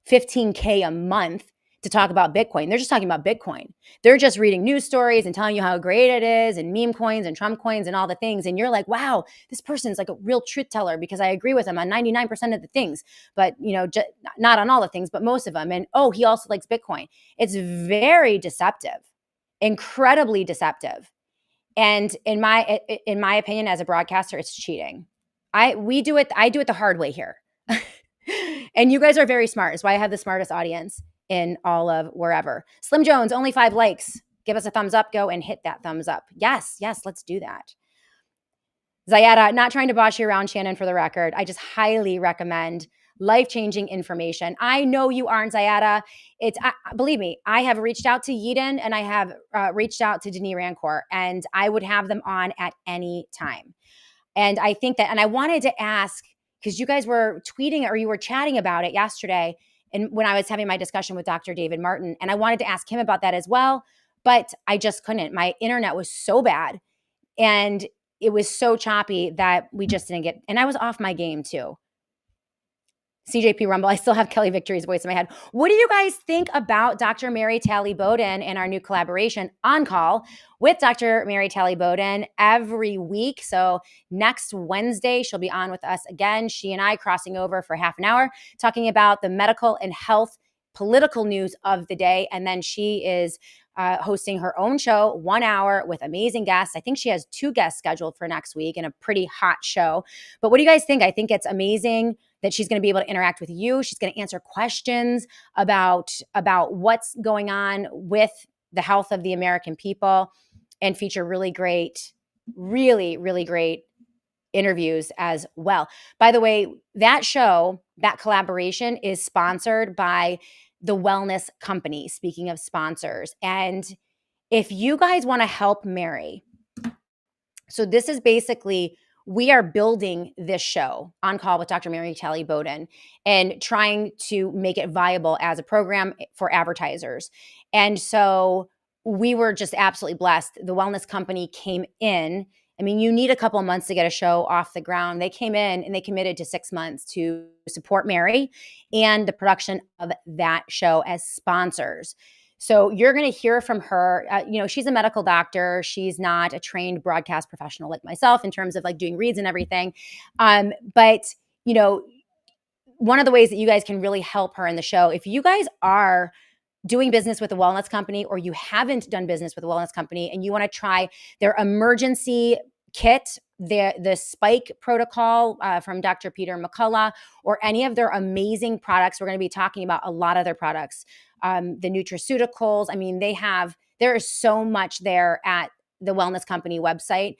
$15K a month to talk about Bitcoin. They're just talking about Bitcoin. They're just reading news stories and telling you how great it is, and meme coins and Trump coins and all the things. And you're like, wow, this person's like a real truth teller, because I agree with him on 99% of the things, but not on all the things, but most of them. And he also likes Bitcoin. It's very deceptive, incredibly deceptive. And in my opinion, as a broadcaster, it's cheating. I do it the hard way here. And you guys are very smart. It's why I have the smartest audience in all of wherever. Slim Jones, only 5 likes. Give us a thumbs up. Go and hit that thumbs up. Yes, let's do that. Zayada, not trying to boss you around, Shannon, for the record. I just highly recommend life-changing information. I know you aren't, Zayada. Believe me, I have reached out to Yeadon, and I have reached out to Denis Rancourt, and I would have them on at any time. And I think that, and I wanted to ask, because you guys were tweeting or you were chatting about it yesterday, and when I was having my discussion with Dr. David Martin, and I wanted to ask him about that as well, but I just couldn't. My internet was so bad, and it was so choppy that we just didn't get, and I was off my game too. CJP Rumble, I still have Kelly Victory's voice in my head. What do you guys think about Dr. Mary Talley Bowden and our new collaboration, On Call, with Dr. Mary Talley Bowden every week? So next Wednesday, she'll be on with us again. She and I crossing over for half an hour, talking about the medical and health political news of the day. And then she is hosting her own show, 1 hour with amazing guests. I think she has 2 guests scheduled for next week, and a pretty hot show. But what do you guys think? I think it's amazing that she's going to be able to interact with you. She's going to answer questions about what's going on with the health of the American people, and feature really great interviews as well. By the way, that show, that collaboration, is sponsored by the Wellness Company, speaking of sponsors. And if you guys want to help Mary, so this is basically, we are building this show, On Call with Dr. Mary Talley Bowden, and trying to make it viable as a program for advertisers. And so we were just absolutely blessed. The Wellness Company came in. I mean, you need a couple of months to get a show off the ground. They came in and they committed to 6 months to support Mary and the production of that show as sponsors. So you're going to hear from her. She's a medical doctor. She's not a trained broadcast professional like myself in terms of like doing reads and everything. But one of the ways that you guys can really help her in the show, if you guys are doing business with a wellness company, or you haven't done business with a wellness company and you want to try their emergency kit, the Spike protocol from Dr. Peter McCullough, or any of their amazing products, we're going to be talking about a lot of their products, the nutraceuticals. I mean, there is so much there at the wellness company website.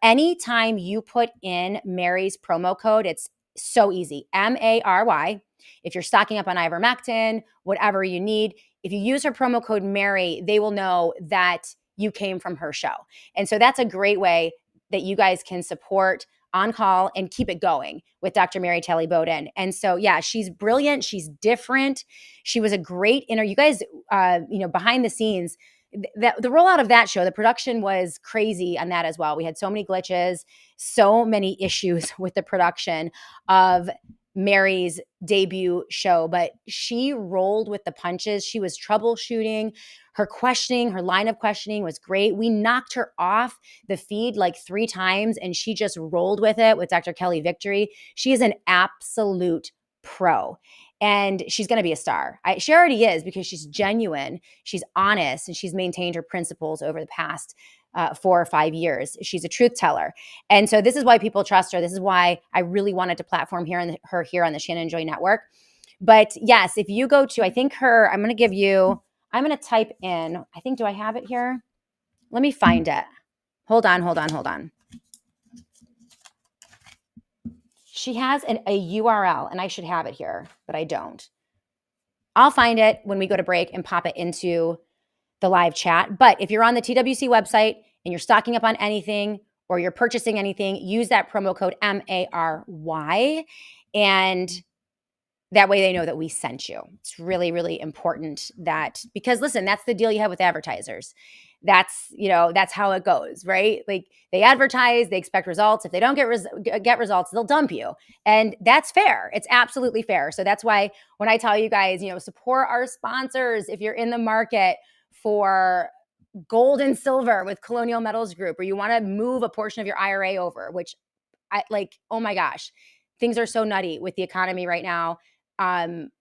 Anytime you put in Mary's promo code, it's so easy, MARY. If you're stocking up on ivermectin, whatever you need, if you use her promo code Mary, they will know that you came from her show. And so that's a great way that you guys can support On Call and keep it going with Dr. Mary Telly Bowden. And so, yeah, she's brilliant. She's different. She was a great you guys, behind the scenes, the rollout of that show, the production was crazy on that as well. We had so many glitches, so many issues with the production of Mary's debut show, but she rolled with the punches. She was troubleshooting. Her line of questioning was great. We knocked her off the feed like 3 times and she just rolled with it with Dr. Kelly Victory. She is an absolute pro. And she's going to be a star. She already is, because she's genuine, she's honest, and she's maintained her principles over the past 4 or 5 years. She's a truth teller. And so this is why people trust her. This is why I really wanted to platform her here on the Shannon Joy Network. But yes, if you go to, I'm going to type in, do I have it here? Let me find it. Hold on. She has a URL, and I should have it here, but I don't. I'll find it when we go to break and pop it into the live chat. But if you're on the TWC website and you're stocking up on anything or you're purchasing anything, use that promo code MARY, and that way they know that we sent you. It's really, really important because listen, that's the deal you have with advertisers. That's how it goes, right? Like, they advertise, they expect results. If they don't get results, they'll dump you. And that's fair. It's absolutely fair. So that's why when I tell you guys, support our sponsors, if you're in the market for gold and silver with Colonial Metals Group, or you want to move a portion of your IRA over, which oh my gosh, things are so nutty with the economy right now.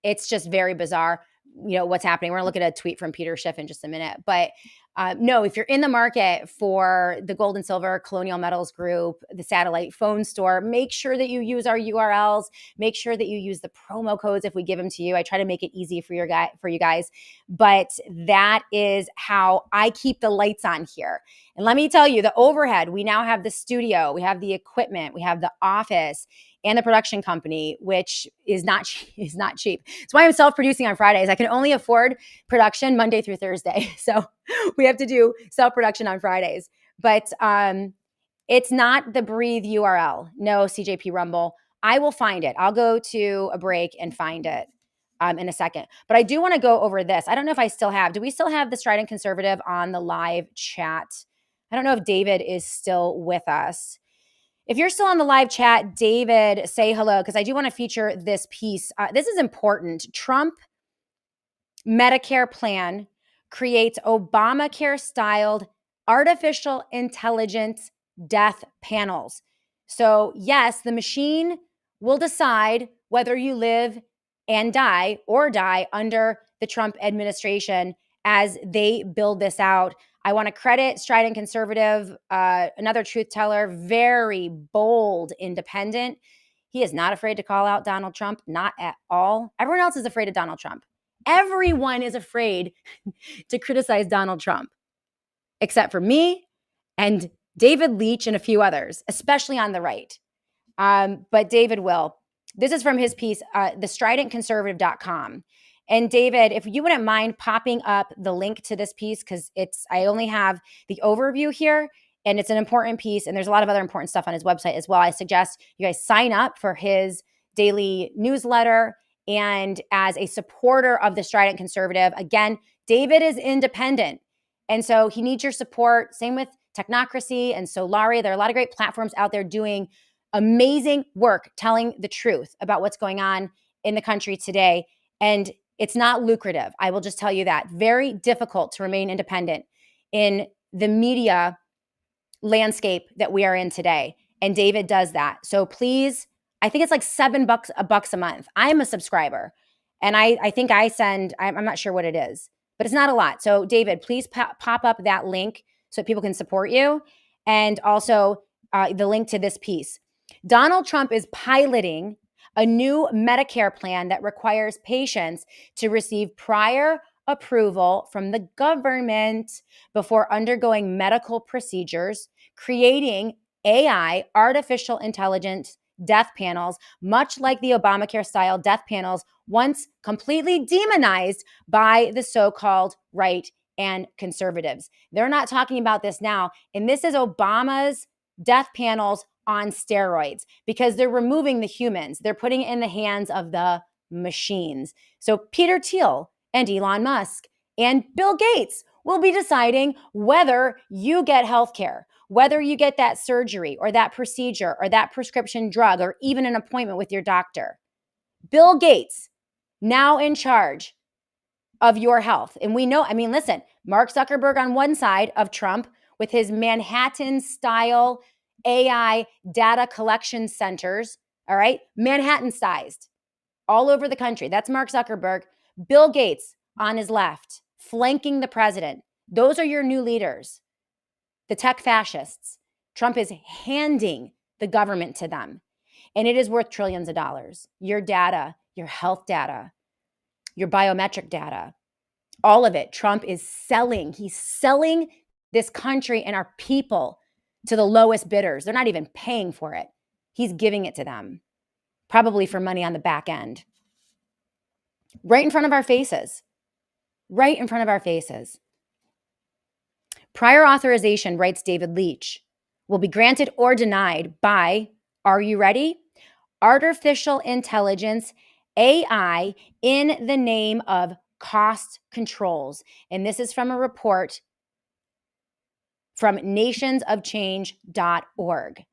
It's just very bizarre, what's happening. We're gonna look at a tweet from Peter Schiff in just a minute. But no, if you're in the market for the gold and silver, Colonial Metals Group, the satellite phone store, make sure that you use our URLs. Make sure that you use the promo codes if we give them to you. I try to make it easy for you guys. But that is how I keep the lights on here. And let me tell you, the overhead, we now have the studio, we have the equipment, we have the office, and the production company, which is not cheap. That's why I'm self-producing on Fridays. I can only afford production Monday through Thursday. So we have to do self-production on Fridays. But it's not the Breathe URL. No, CJP Rumble. I will find it. I'll go to a break and find it in a second. But I do want to go over this. I don't know if do we still have the Strident Conservative on the live chat? I don't know if David is still with us. If you're still on the live chat, David, say hello, because I do want to feature this piece. This is important. Trump Medicare plan creates Obamacare-styled artificial intelligence death panels. So yes, the machine will decide whether you live and die or die under the Trump administration as they build this out. I want to credit Strident Conservative, another truth teller, very bold, independent. He is not afraid to call out Donald Trump, not at all. Everyone else is afraid of Donald Trump. Everyone is afraid to criticize Donald Trump, except for me and David Leach and a few others, especially on the right. But David will. This is from his piece, thestridentconservative.com. And David, if you wouldn't mind popping up the link to this piece, because I only have the overview here, and it's an important piece, and there's a lot of other important stuff on his website as well. I suggest you guys sign up for his daily newsletter. And as a supporter of the Strident Conservative, again, David is independent, and so he needs your support. Same with Technocracy and Solari. There are a lot of great platforms out there doing amazing work, telling the truth about what's going on in the country today. And it's not lucrative. I will just tell you that. Very difficult to remain independent in the media landscape that we are in today. And David does that. So please, I think it's like $7 a month. I'm a subscriber. And I think I'm not sure what it is, but it's not a lot. So David, please pop up that link so people can support you. And also the link to this piece. Donald Trump is piloting a new Medicare plan that requires patients to receive prior approval from the government before undergoing medical procedures, creating AI, artificial intelligence death panels, much like the Obamacare-style death panels once completely demonized by the so-called right and conservatives. They're not talking about this now, and this is Obama's death panels on steroids because they're removing the humans. They're putting it in the hands of the machines. So Peter Thiel and Elon Musk and Bill Gates will be deciding whether you get health care, whether you get that surgery or that procedure or that prescription drug or even an appointment with your doctor. Bill Gates, now in charge of your health. And we know, I mean, listen, Mark Zuckerberg on one side of Trump with his Manhattan-style AI data collection centers, all right, Manhattan-sized, all over the country. That's Mark Zuckerberg. Bill Gates on his left, flanking the president. Those are your new leaders, the tech fascists. Trump is handing the government to them, and it is worth trillions of dollars. Your data, your health data, your biometric data, all of it. Trump is selling. He's selling this country and our people to the lowest bidders. They're not even paying for it. He's giving it to them, probably for money on the back end. Right in front of our faces. Right in front of our faces. Prior authorization, writes David Leach, will be granted or denied by, are you ready? Artificial intelligence, AI, in the name of cost controls. And this is from a report from nationsofchange.org.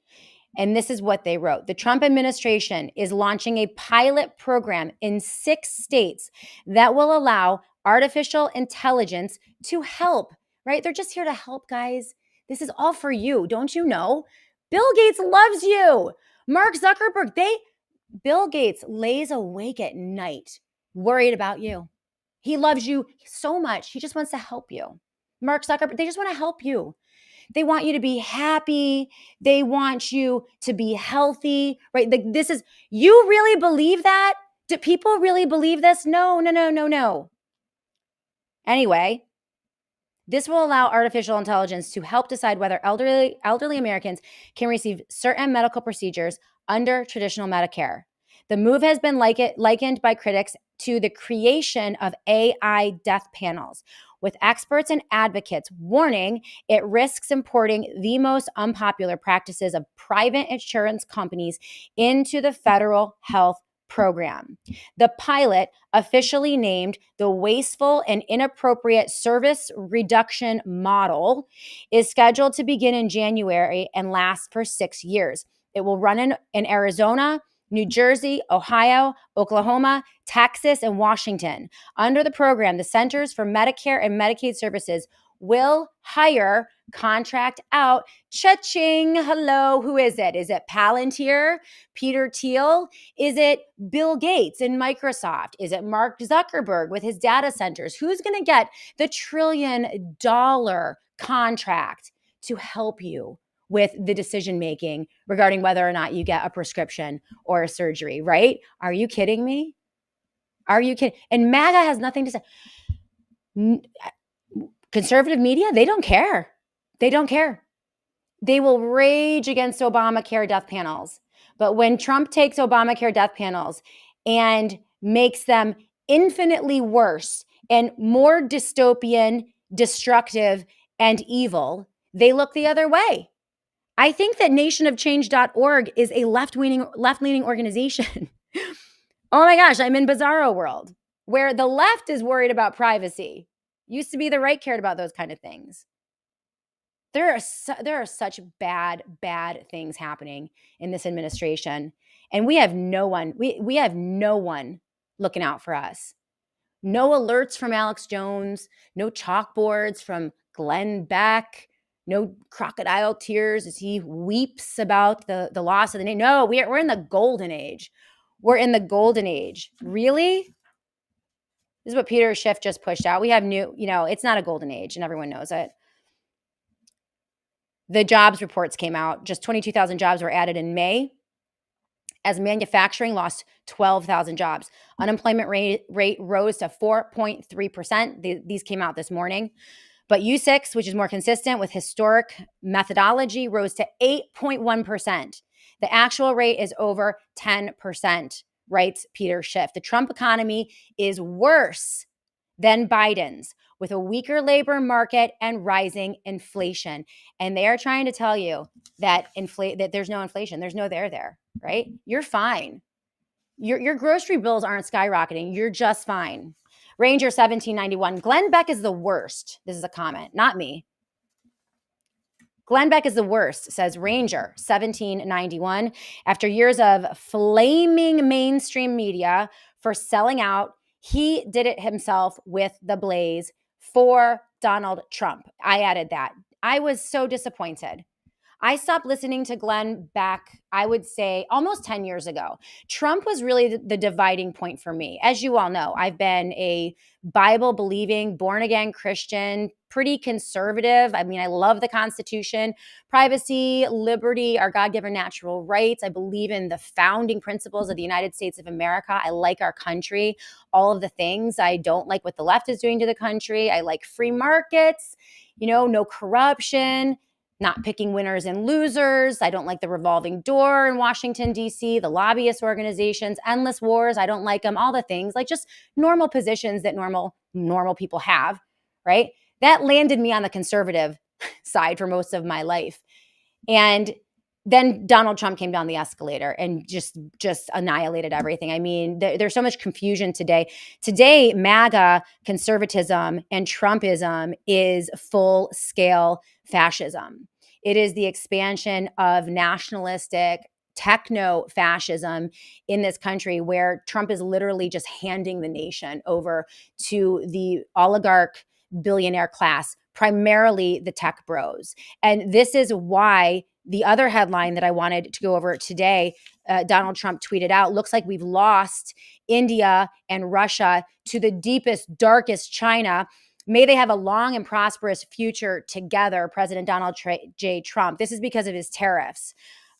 And this is what they wrote. The Trump administration is launching a pilot program in 6 states that will allow artificial intelligence to help, right? They're just here to help, guys. This is all for you. Don't you know? Bill Gates loves you. Mark Zuckerberg, Bill Gates lays awake at night worried about you. He loves you so much. He just wants to help you. Mark Zuckerberg, they just want to help you. They want you to be happy. They want you to be healthy, right? This is, you really believe that? Do people really believe this? No. Anyway, this will allow artificial intelligence to help decide whether elderly Americans can receive certain medical procedures under traditional Medicare. The move has been likened by critics to the creation of AI death panels, with experts and advocates warning it risks importing the most unpopular practices of private insurance companies into the federal health program. The pilot, officially named the Wasteful and Inappropriate Service Reduction Model, is scheduled to begin in January and last for 6 years. It will run in Arizona, New Jersey, Ohio, Oklahoma, Texas, and Washington. Under the program, the Centers for Medicare and Medicaid Services will hire, contract out, cha-ching, hello, who is it? Is it Palantir, Peter Thiel? Is it Bill Gates and Microsoft? Is it Mark Zuckerberg with his data centers? Who's going to get the $1 trillion contract to help you with the decision-making regarding whether or not you get a prescription or a surgery, right? Are you kidding me? Are you kidding? And MAGA has nothing to say. Conservative media, they don't care. They don't care. They will rage against Obamacare death panels. But when Trump takes Obamacare death panels and makes them infinitely worse and more dystopian, destructive, and evil, they look the other way. I think that nationsofchange.org is a left-leaning organization. Oh my gosh, I'm in bizarro world where the left is worried about privacy. Used to be the right cared about those kind of things. There are such bad things happening in this administration, and we have no one. We have no one looking out for us. No alerts from Alex Jones. No chalkboards from Glenn Beck. No crocodile tears as he weeps about the loss of the name. No, we're in the golden age. We're in the golden age. Really? This is what Peter Schiff just pushed out. We have it's not a golden age, and everyone knows it. The jobs reports came out. Just 22,000 jobs were added in May. as manufacturing lost 12,000 jobs. Unemployment rate rose to 4.3%. These came out this morning. But U6, which is more consistent with historic methodology, rose to 8.1%. The actual rate is over 10%, writes Peter Schiff. The Trump economy is worse than Biden's, with a weaker labor market and rising inflation. And they are trying to tell you that that there's no inflation. There's no there, right? You're fine. Your grocery bills aren't skyrocketing. You're just fine. Ranger 1791. Glenn Beck is the worst. This is a comment, not me. Glenn Beck is the worst, says Ranger 1791. After years of flaming mainstream media for selling out, he did it himself with the blaze for Donald Trump. I added that. I was so disappointed. I stopped listening to Glenn back, I would say, almost 10 years ago. Trump was really the dividing point for me. As you all know, I've been a Bible-believing, born-again Christian, pretty conservative. I mean, I love the Constitution, privacy, liberty, our God-given natural rights. I believe in the founding principles of the United States of America. I like our country, all of the things. I don't like what the left is doing to the country. I like free markets, no corruption, not picking winners and losers. I don't like the revolving door in Washington, D.C., the lobbyist organizations, endless wars. I don't like them, all the things, like just normal positions that normal people have, right? That landed me on the conservative side for most of my life. And then Donald Trump came down the escalator and just annihilated everything. I mean, there's so much confusion today. Today, MAGA conservatism and Trumpism is full-scale fascism. It is the expansion of nationalistic techno-fascism in this country, where Trump is literally just handing the nation over to the oligarch billionaire class, primarily the tech bros. And this is why the other headline that I wanted to go over today, Donald Trump tweeted out, looks like we've lost India and Russia to the deepest, darkest China. May they have a long and prosperous future together, President Donald J. Trump. This is because of his tariffs.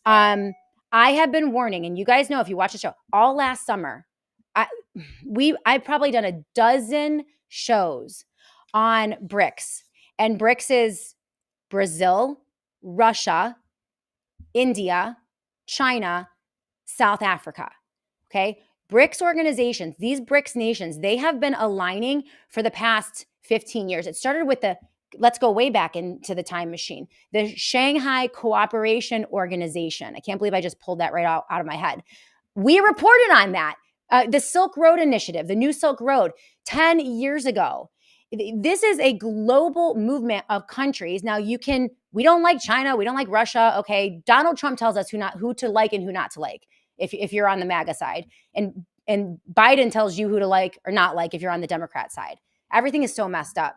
I have been warning, and you guys know if you watch the show, all last summer, I've probably done a dozen shows on BRICS. And BRICS is Brazil, Russia, India, China, South Africa, okay? BRICS organizations, these BRICS nations, they have been aligning for the past 15 years. It started with let's go way back into the time machine, the Shanghai Cooperation Organization. I can't believe I just pulled that right out of my head. We reported on that. The Silk Road Initiative, the New Silk Road, 10 years ago. This is a global movement of countries. Now we don't like China. We don't like Russia. Okay. Donald Trump tells us who to like and who not to like if you're on the MAGA side. And Biden tells you who to like or not like if you're on the Democrat side. Everything is so messed up.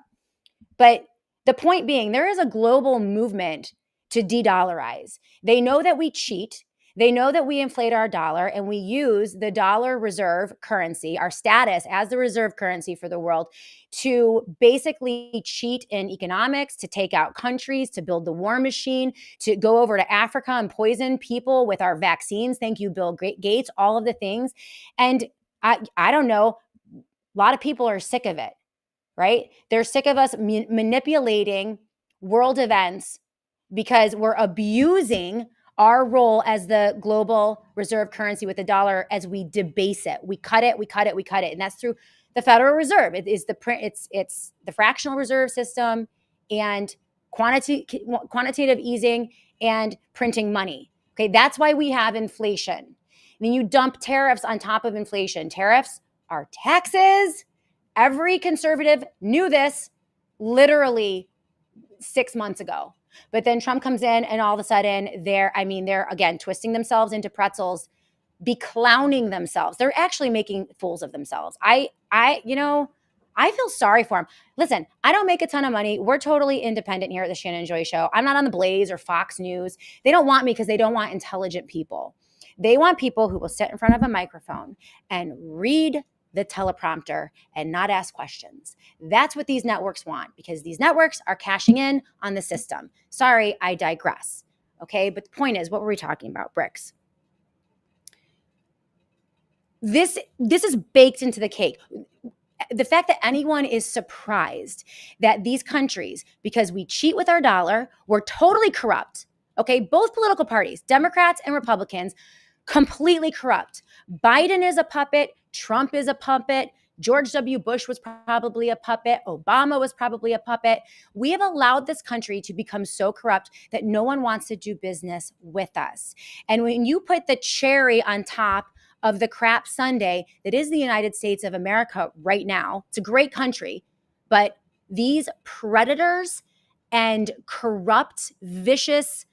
But the point being, there is a global movement to de-dollarize. They know that we cheat. They know that we inflate our dollar and we use the dollar reserve currency, our status as the reserve currency for the world, to basically cheat in economics, to take out countries, to build the war machine, to go over to Africa and poison people with our vaccines. Thank you, Bill Gates, all of the things. And I don't know, a lot of people are sick of it, right? They're sick of us manipulating world events because we're abusing our role as the global reserve currency with the dollar as we debase it. We cut it. And that's through the Federal Reserve. It's the fractional reserve system and quantitative easing and printing money. Okay, that's why we have inflation. And then you dump tariffs on top of inflation. Tariffs are taxes. Every conservative knew this literally 6 months ago. But then Trump comes in and all of a sudden they're again twisting themselves into pretzels, beclowning themselves. They're actually making fools of themselves. I feel sorry for them. Listen, I don't make a ton of money. We're totally independent here at the Shannon Joy Show. I'm not on the Blaze or Fox News. They don't want me because they don't want intelligent people. They want people who will sit in front of a microphone and read the teleprompter and not ask questions. That's what these networks want, because these networks are cashing in on the system. Sorry, I digress. Okay, but the point is, what were we talking about? BRICS. This is baked into the cake. The fact that anyone is surprised that these countries, because we cheat with our dollar, we're totally corrupt. Okay, both political parties, Democrats and Republicans, completely corrupt. Biden is a puppet. Trump is a puppet. George W. Bush was probably a puppet. Obama was probably a puppet. We have allowed this country to become so corrupt that no one wants to do business with us. And when you put the cherry on top of the crap sundae that is the United States of America right now, it's a great country, but these predators and corrupt, vicious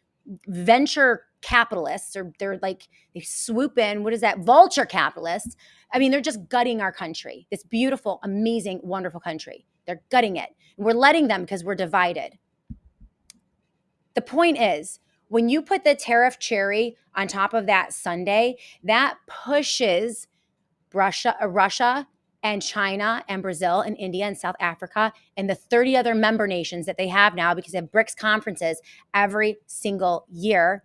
venture capitalists, or they're like, they swoop in, what is that? Vulture capitalists. I mean, they're just gutting our country, this beautiful, amazing, wonderful country. They're gutting it. We're letting them because we're divided. The point is, when you put the tariff cherry on top of that sundae, that pushes Russia and China and Brazil and India and South Africa and the 30 other member nations that they have now, because they have BRICS conferences every single year,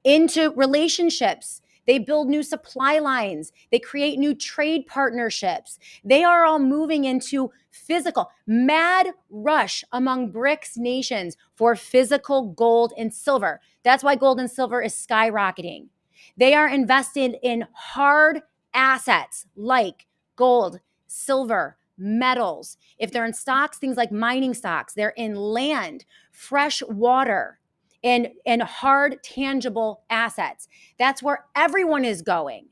into relationships. They build new supply lines. They create new trade partnerships. They are all moving into physical, mad rush among BRICS nations for physical gold and silver. That's why gold and silver is skyrocketing. They are invested in hard assets like gold, silver, metals. If they're in stocks, things like mining stocks, they're in land, fresh water, and hard, tangible assets. That's where everyone is going.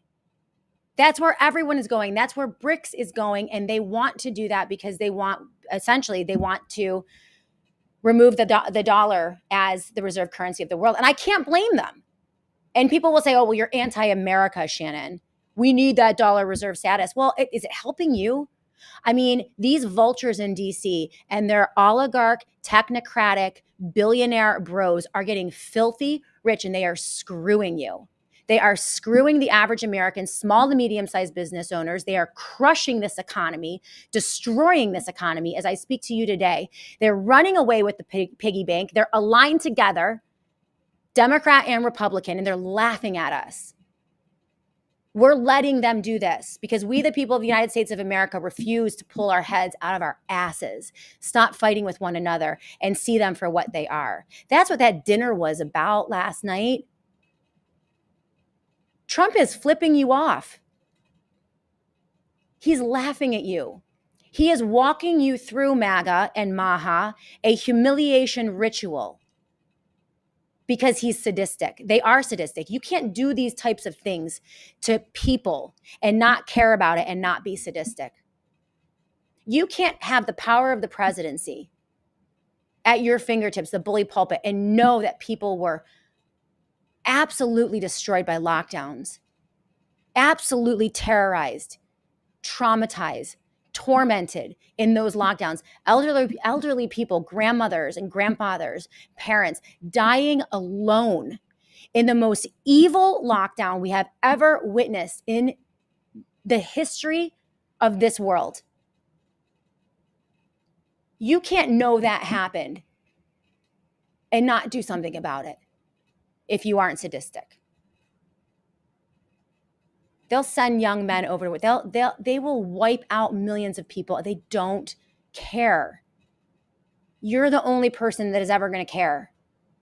That's where everyone is going. That's where BRICS is going. And they want to do that because they want to remove the dollar as the reserve currency of the world. And I can't blame them. And people will say, oh, well, you're anti-America, Shannon. We need that dollar reserve status. Well, is it helping you? I mean, these vultures in DC and their oligarch, technocratic, billionaire bros are getting filthy rich, and they are screwing you. They are screwing the average American, small to medium-sized business owners. They are crushing this economy, destroying this economy as I speak to you today. They're running away with the piggy bank. They're aligned together, Democrat and Republican, and they're laughing at us. We're letting them do this because we, the people of the United States of America, refuse to pull our heads out of our asses, stop fighting with one another, and see them for what they are. That's what that dinner was about last night. Trump is flipping you off. He's laughing at you. He is walking you through MAGA and MAHA, a humiliation ritual, because he's sadistic. They are sadistic. You can't do these types of things to people and not care about it and not be sadistic. You can't have the power of the presidency at your fingertips, the bully pulpit, and know that people were absolutely destroyed by lockdowns, absolutely terrorized, traumatized, tormented in those lockdowns. Elderly people, grandmothers and grandfathers, parents dying alone in the most evil lockdown we have ever witnessed in the history of this world. You can't know that happened and not do something about it if you aren't sadistic. They'll send young men over. They will wipe out millions of people. They don't care. You're the only person that is ever going to care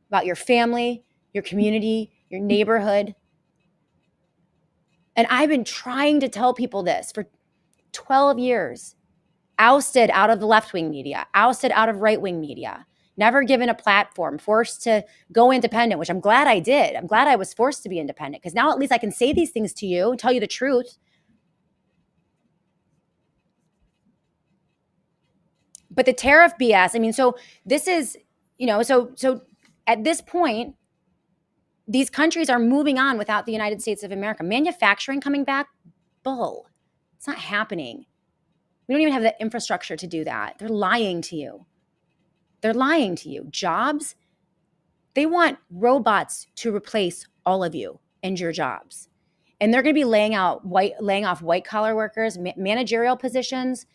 about your family, your community, your neighborhood. And I've been trying to tell people this for 12 years. Ousted out of the left-wing media, ousted out of right-wing media, never given a platform, forced to go independent, which I'm glad I did. I'm glad I was forced to be independent because now at least I can say these things to you and tell you the truth. But the tariff BS, I mean, so this is, so at this point, these countries are moving on without the United States of America. Manufacturing coming back, bull. It's not happening. We don't even have the infrastructure to do that. They're lying to you. They're lying to you. Jobs, they want robots to replace all of you and your jobs. And they're going to be laying off white collar workers, managerial positions.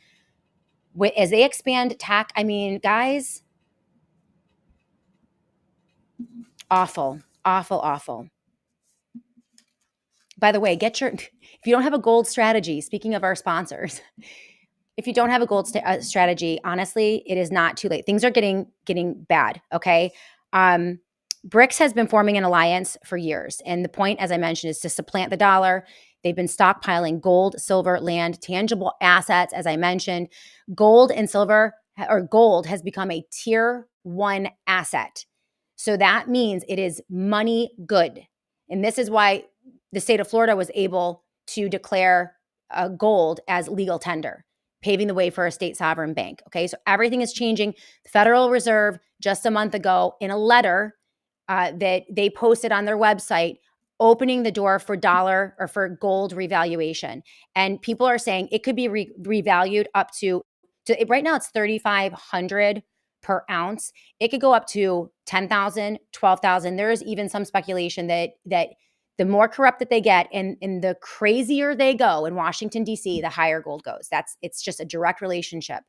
As they expand tech, I mean, guys, awful, awful, awful. By the way, if you don't have a gold strategy, speaking of our sponsors, if you don't have a gold strategy, honestly, it is not too late. Things are getting bad, okay? BRICS has been forming an alliance for years. And the point, as I mentioned, is to supplant the dollar. They've been stockpiling gold, silver, land, tangible assets, as I mentioned. Gold and silver, or gold, has become a tier 1 asset. So that means it is money good. And this is why the state of Florida was able to declare gold as legal tender, paving the way for a state sovereign bank. Okay, so everything is changing. The Federal Reserve just a month ago, in a letter that they posted on their website, opening the door for dollar or for gold revaluation. And people are saying it could be revalued up to right now it's 3,500 per ounce. It could go up to 10,000, 12,000. There is even some speculation that the more corrupt that they get and the crazier they go in Washington, D.C., the higher gold goes. It's just a direct relationship.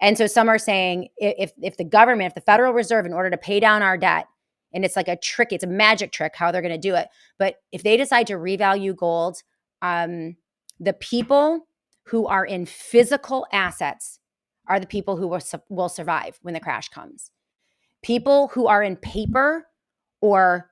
And so some are saying if the government, if the Federal Reserve, in order to pay down our debt, and it's like a trick, it's a magic trick how they're going to do it. But if they decide to revalue gold, the people who are in physical assets are the people who will survive when the crash comes. People who are in paper or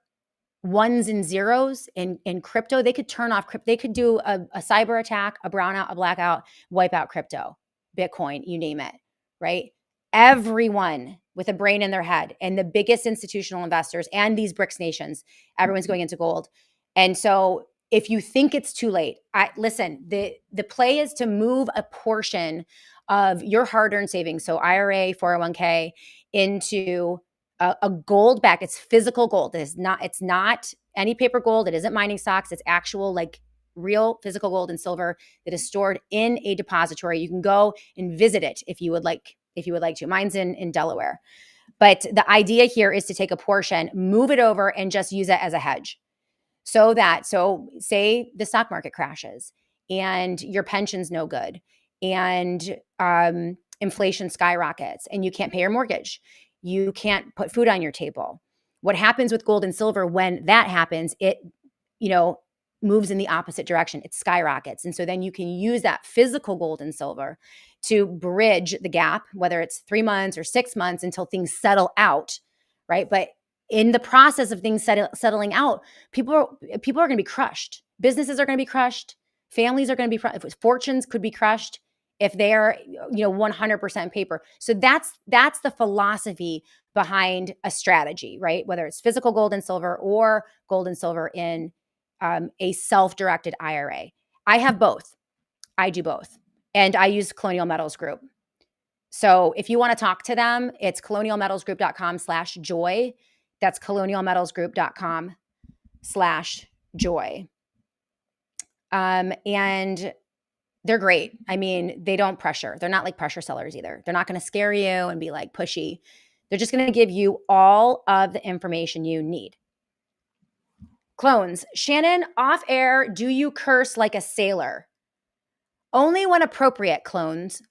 ones and zeros in crypto, they could turn off crypto. They could do a cyber attack, a brownout, a blackout, wipe out crypto, Bitcoin, you name it, right? Everyone with a brain in their head, and the biggest institutional investors and these BRICS nations, everyone's going into gold. And so if you think it's too late, listen, the play is to move a portion of your hard-earned savings, so IRA, 401k, into a gold back. It's physical gold. It's not any paper gold. It isn't mining stocks. It's actual, like, real physical gold and silver that is stored in a depository. You can go and visit it if you would like to. Mine's in Delaware. But the idea here is to take a portion, move it over, and just use it as a hedge. So say the stock market crashes and your pension's no good and inflation skyrockets and you can't pay your mortgage. You can't put food on your table. What happens with gold and silver when that happens, it, moves in the opposite direction. It skyrockets. And so then you can use that physical gold and silver to bridge the gap, whether it's 3 months or 6 months until things settle out, right? But in the process of things settling out, people are going to be crushed. Businesses are going to be crushed. Families are going to be crushed. Fortunes could be crushed if they are, 100% paper. So that's the philosophy behind a strategy, right? Whether it's physical gold and silver or gold and silver in a self-directed IRA. I have both. I do both. And I use Colonial Metals Group. So if you want to talk to them, it's colonialmetalsgroup.com/joy. That's colonialmetalsgroup.com/joy. And they're great. I mean, they don't pressure. They're not like pressure sellers either. They're not going to scare you and be like pushy. They're just going to give you all of the information you need. Clones. Shannon, off air, do you curse like a sailor? Only when appropriate, clones.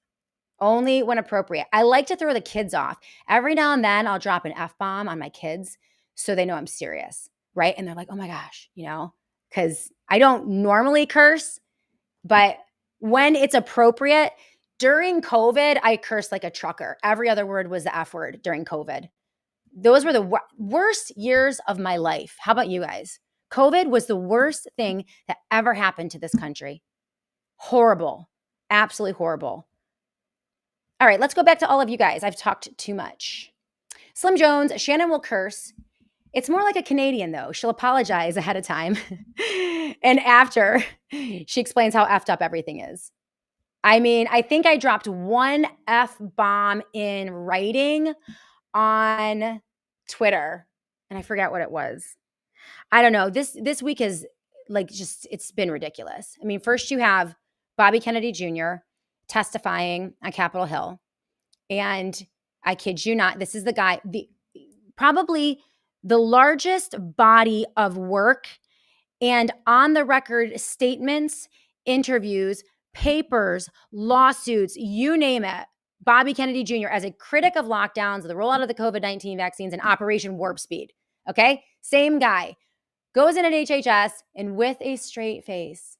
Only when appropriate. I like to throw the kids off. Every now and then I'll drop an F-bomb on my kids so they know I'm serious, right? And they're like, oh my gosh, because I don't normally curse, but when it's appropriate, during COVID, I cursed like a trucker. Every other word was the F word during COVID. Those were the worst years of my life. How about you guys? COVID was the worst thing that ever happened to this country. Horrible. Absolutely horrible. All right, let's go back to all of you guys. I've talked too much. Slim Jones, Shannon will curse. It's more like a Canadian, though. She'll apologize ahead of time. And after, she explains how effed up everything is. I mean, I think I dropped one F-bomb in writing on Twitter, and I forgot what it was. I don't know. This week is it's been ridiculous. I mean, first you have Bobby Kennedy Jr. testifying on Capitol Hill. And I kid you not, this is the guy, probably the largest body of work and on the record statements, interviews, papers, lawsuits, you name it. Bobby Kennedy Jr. as a critic of lockdowns, the rollout of the COVID-19 vaccines, and Operation Warp Speed. Okay? Same guy. goes in at HHS and with a straight face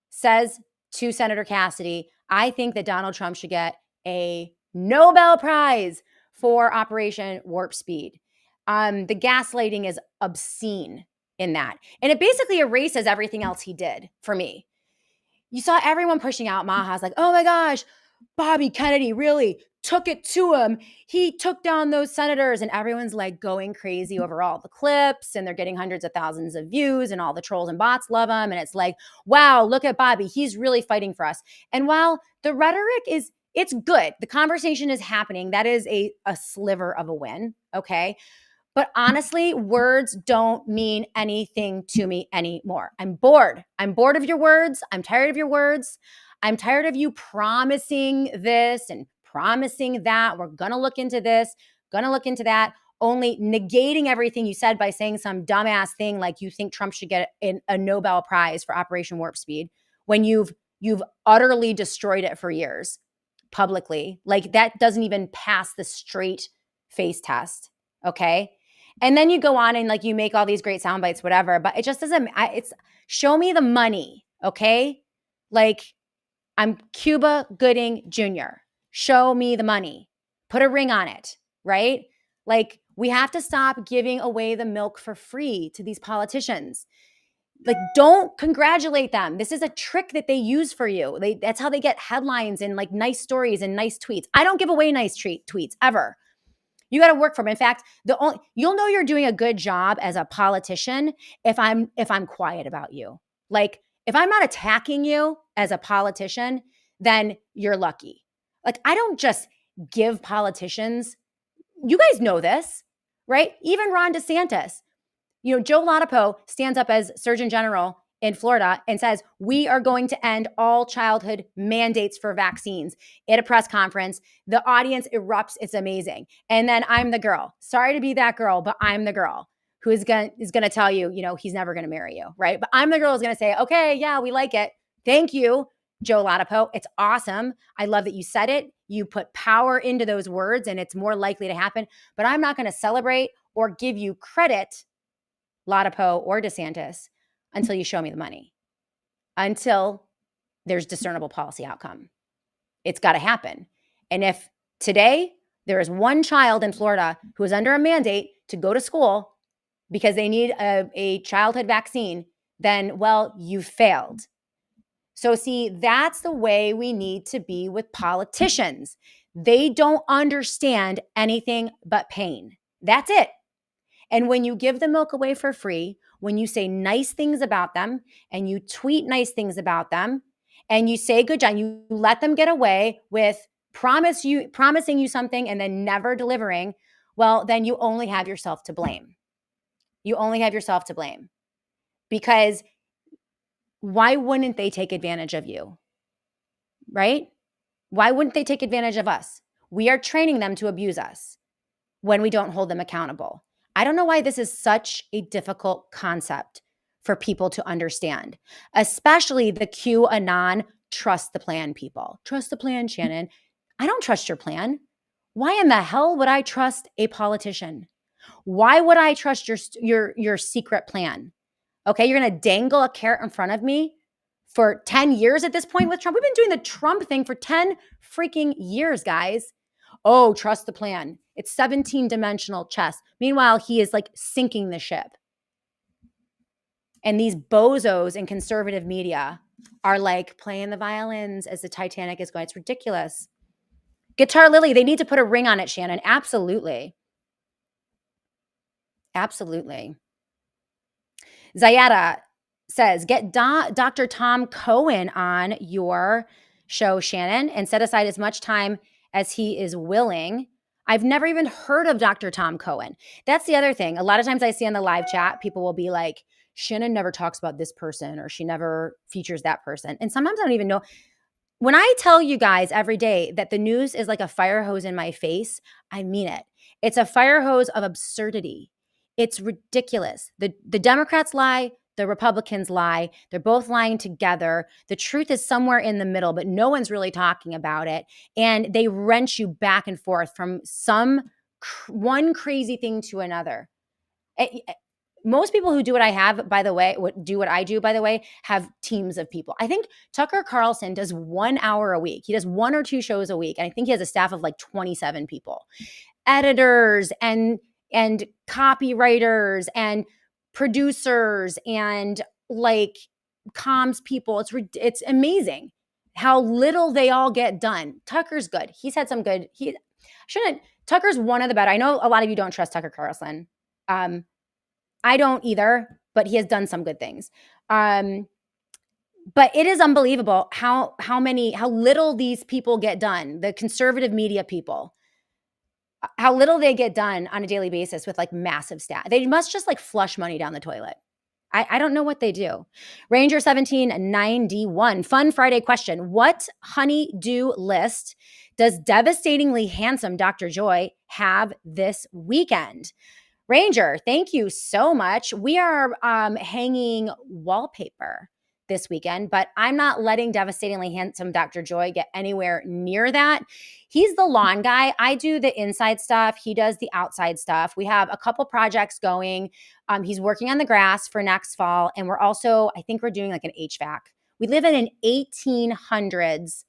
says to Senator Cassidy, I think that Donald Trump should get a Nobel Prize for Operation Warp Speed. The gaslighting is obscene in that. And it basically erases everything else he did for me. You saw everyone pushing out Maha's like, oh my gosh, Bobby Kennedy really took it to him. He took down those senators, and everyone's like going crazy over all the clips, and they're getting hundreds of thousands of views, and all the trolls and bots love him. And it's like, wow, look at Bobby. He's really fighting for us. And while the rhetoric it's good, the conversation is happening. That is a sliver of a win. Okay. But honestly, words don't mean anything to me anymore. I'm bored. I'm bored of your words. I'm tired of your words. I'm tired of you promising this and promising that. We're going to look into this, going to look into that, only negating everything you said by saying some dumbass thing like you think Trump should get a Nobel Prize for Operation Warp Speed when you've utterly destroyed it for years publicly. Like that doesn't even pass the straight face test. Okay. And then you go on and like you make all these great sound bites, whatever, but it just doesn't, it's show me the money. Okay. Like I'm Cuba Gooding Jr. Show me the money. Put a ring on it. Right. Like we have to stop giving away the milk for free to these politicians. Like, don't congratulate them. This is a trick that they use for you. That's how they get headlines and like nice stories and nice tweets. I don't give away nice tweets ever. You got to work for them. In fact, you'll know you're doing a good job as a politician if I'm quiet about you. Like if I'm not attacking you as a politician, then you're lucky. Like I don't just give politicians. You guys know this, right? Even Ron DeSantis. You know, Joe Latipo stands up as Surgeon General in Florida and says, we are going to end all childhood mandates for vaccines at a press conference. The audience erupts. It's amazing. And then I'm the girl. Sorry to be that girl, but I'm the girl who is going to tell you, you know, he's never going to marry you, right? But I'm the girl who's going to say, okay, yeah, we like it. Thank you, Joe Latipo. It's awesome. I love that you said it. You put power into those words and it's more likely to happen. But I'm not going to celebrate or give you credit, Latipo or DeSantis, until you show me the money, until there's discernible policy outcome. It's got to happen. And if today there is one child in Florida who is under a mandate to go to school because they need a childhood vaccine, then, well, you failed. So see, that's the way we need to be with politicians. They don't understand anything but pain. That's it. And when you give the milk away for free, when you say nice things about them and you tweet nice things about them and you say good job, you let them get away with promising you something and then never delivering, well, then you only have yourself to blame. You only have yourself to blame. Because why wouldn't they take advantage of you? Right? Why wouldn't they take advantage of us? We are training them to abuse us when we don't hold them accountable. I don't know why this is such a difficult concept for people to understand, especially the QAnon trust the plan people. Trust the plan, Shannon. I don't trust your plan. Why in the hell would I trust a politician? Why would I trust your secret plan? Okay, you're going to dangle a carrot in front of me for 10 years at this point with Trump. We've been doing the Trump thing for 10 freaking years, guys. Oh, trust the plan. It's 17-dimensional chess. Meanwhile, he is like sinking the ship. And these bozos in conservative media are like playing the violins as the Titanic is going. It's ridiculous. Guitar Lily, they need to put a ring on it, Shannon. Absolutely. Absolutely. Zayada says, get Dr. Tom Cohen on your show, Shannon, and set aside as much time as he is willing. I've never even heard of Dr. Tom Cohen. That's the other thing. A lot of times I see in the live chat, people will be like, Shannon never talks about this person or she never features that person. And sometimes I don't even know. When I tell you guys every day that the news is like a fire hose in my face, I mean it. It's a fire hose of absurdity. It's ridiculous. The Democrats lie. The Republicans lie. They're both lying together. The truth is somewhere in the middle, but no one's really talking about it. And they wrench you back and forth from one crazy thing to another. most people who do what I have, by the way, do what I do, by the way, have teams of people. I think Tucker Carlson does 1 hour a week. He does 1 or 2 shows a week. And I think he has a staff of like 27 people, editors and copywriters and producers and like comms people. It's amazing how little they all get done. Tucker's good. He's had some good. He shouldn't. Tucker's one of the better. I know a lot of you don't trust Tucker Carlson. I don't either, but he has done some good things. But it is unbelievable how little these people get done. The conservative media people, how little they get done on a daily basis with like massive staff. They must just like flush money down the toilet. I don't know what they do. Ranger 1791, fun Friday question. What honey-do list does devastatingly handsome Dr. Joy have this weekend? Ranger, thank you so much. We are hanging wallpaper this weekend, but I'm not letting devastatingly handsome Dr. Joy get anywhere near that. He's the lawn guy. I do the inside stuff. He does the outside stuff. We have a couple projects going. He's working on the grass for next fall. And we're also, I think we're doing like an HVAC. We live in an 1800s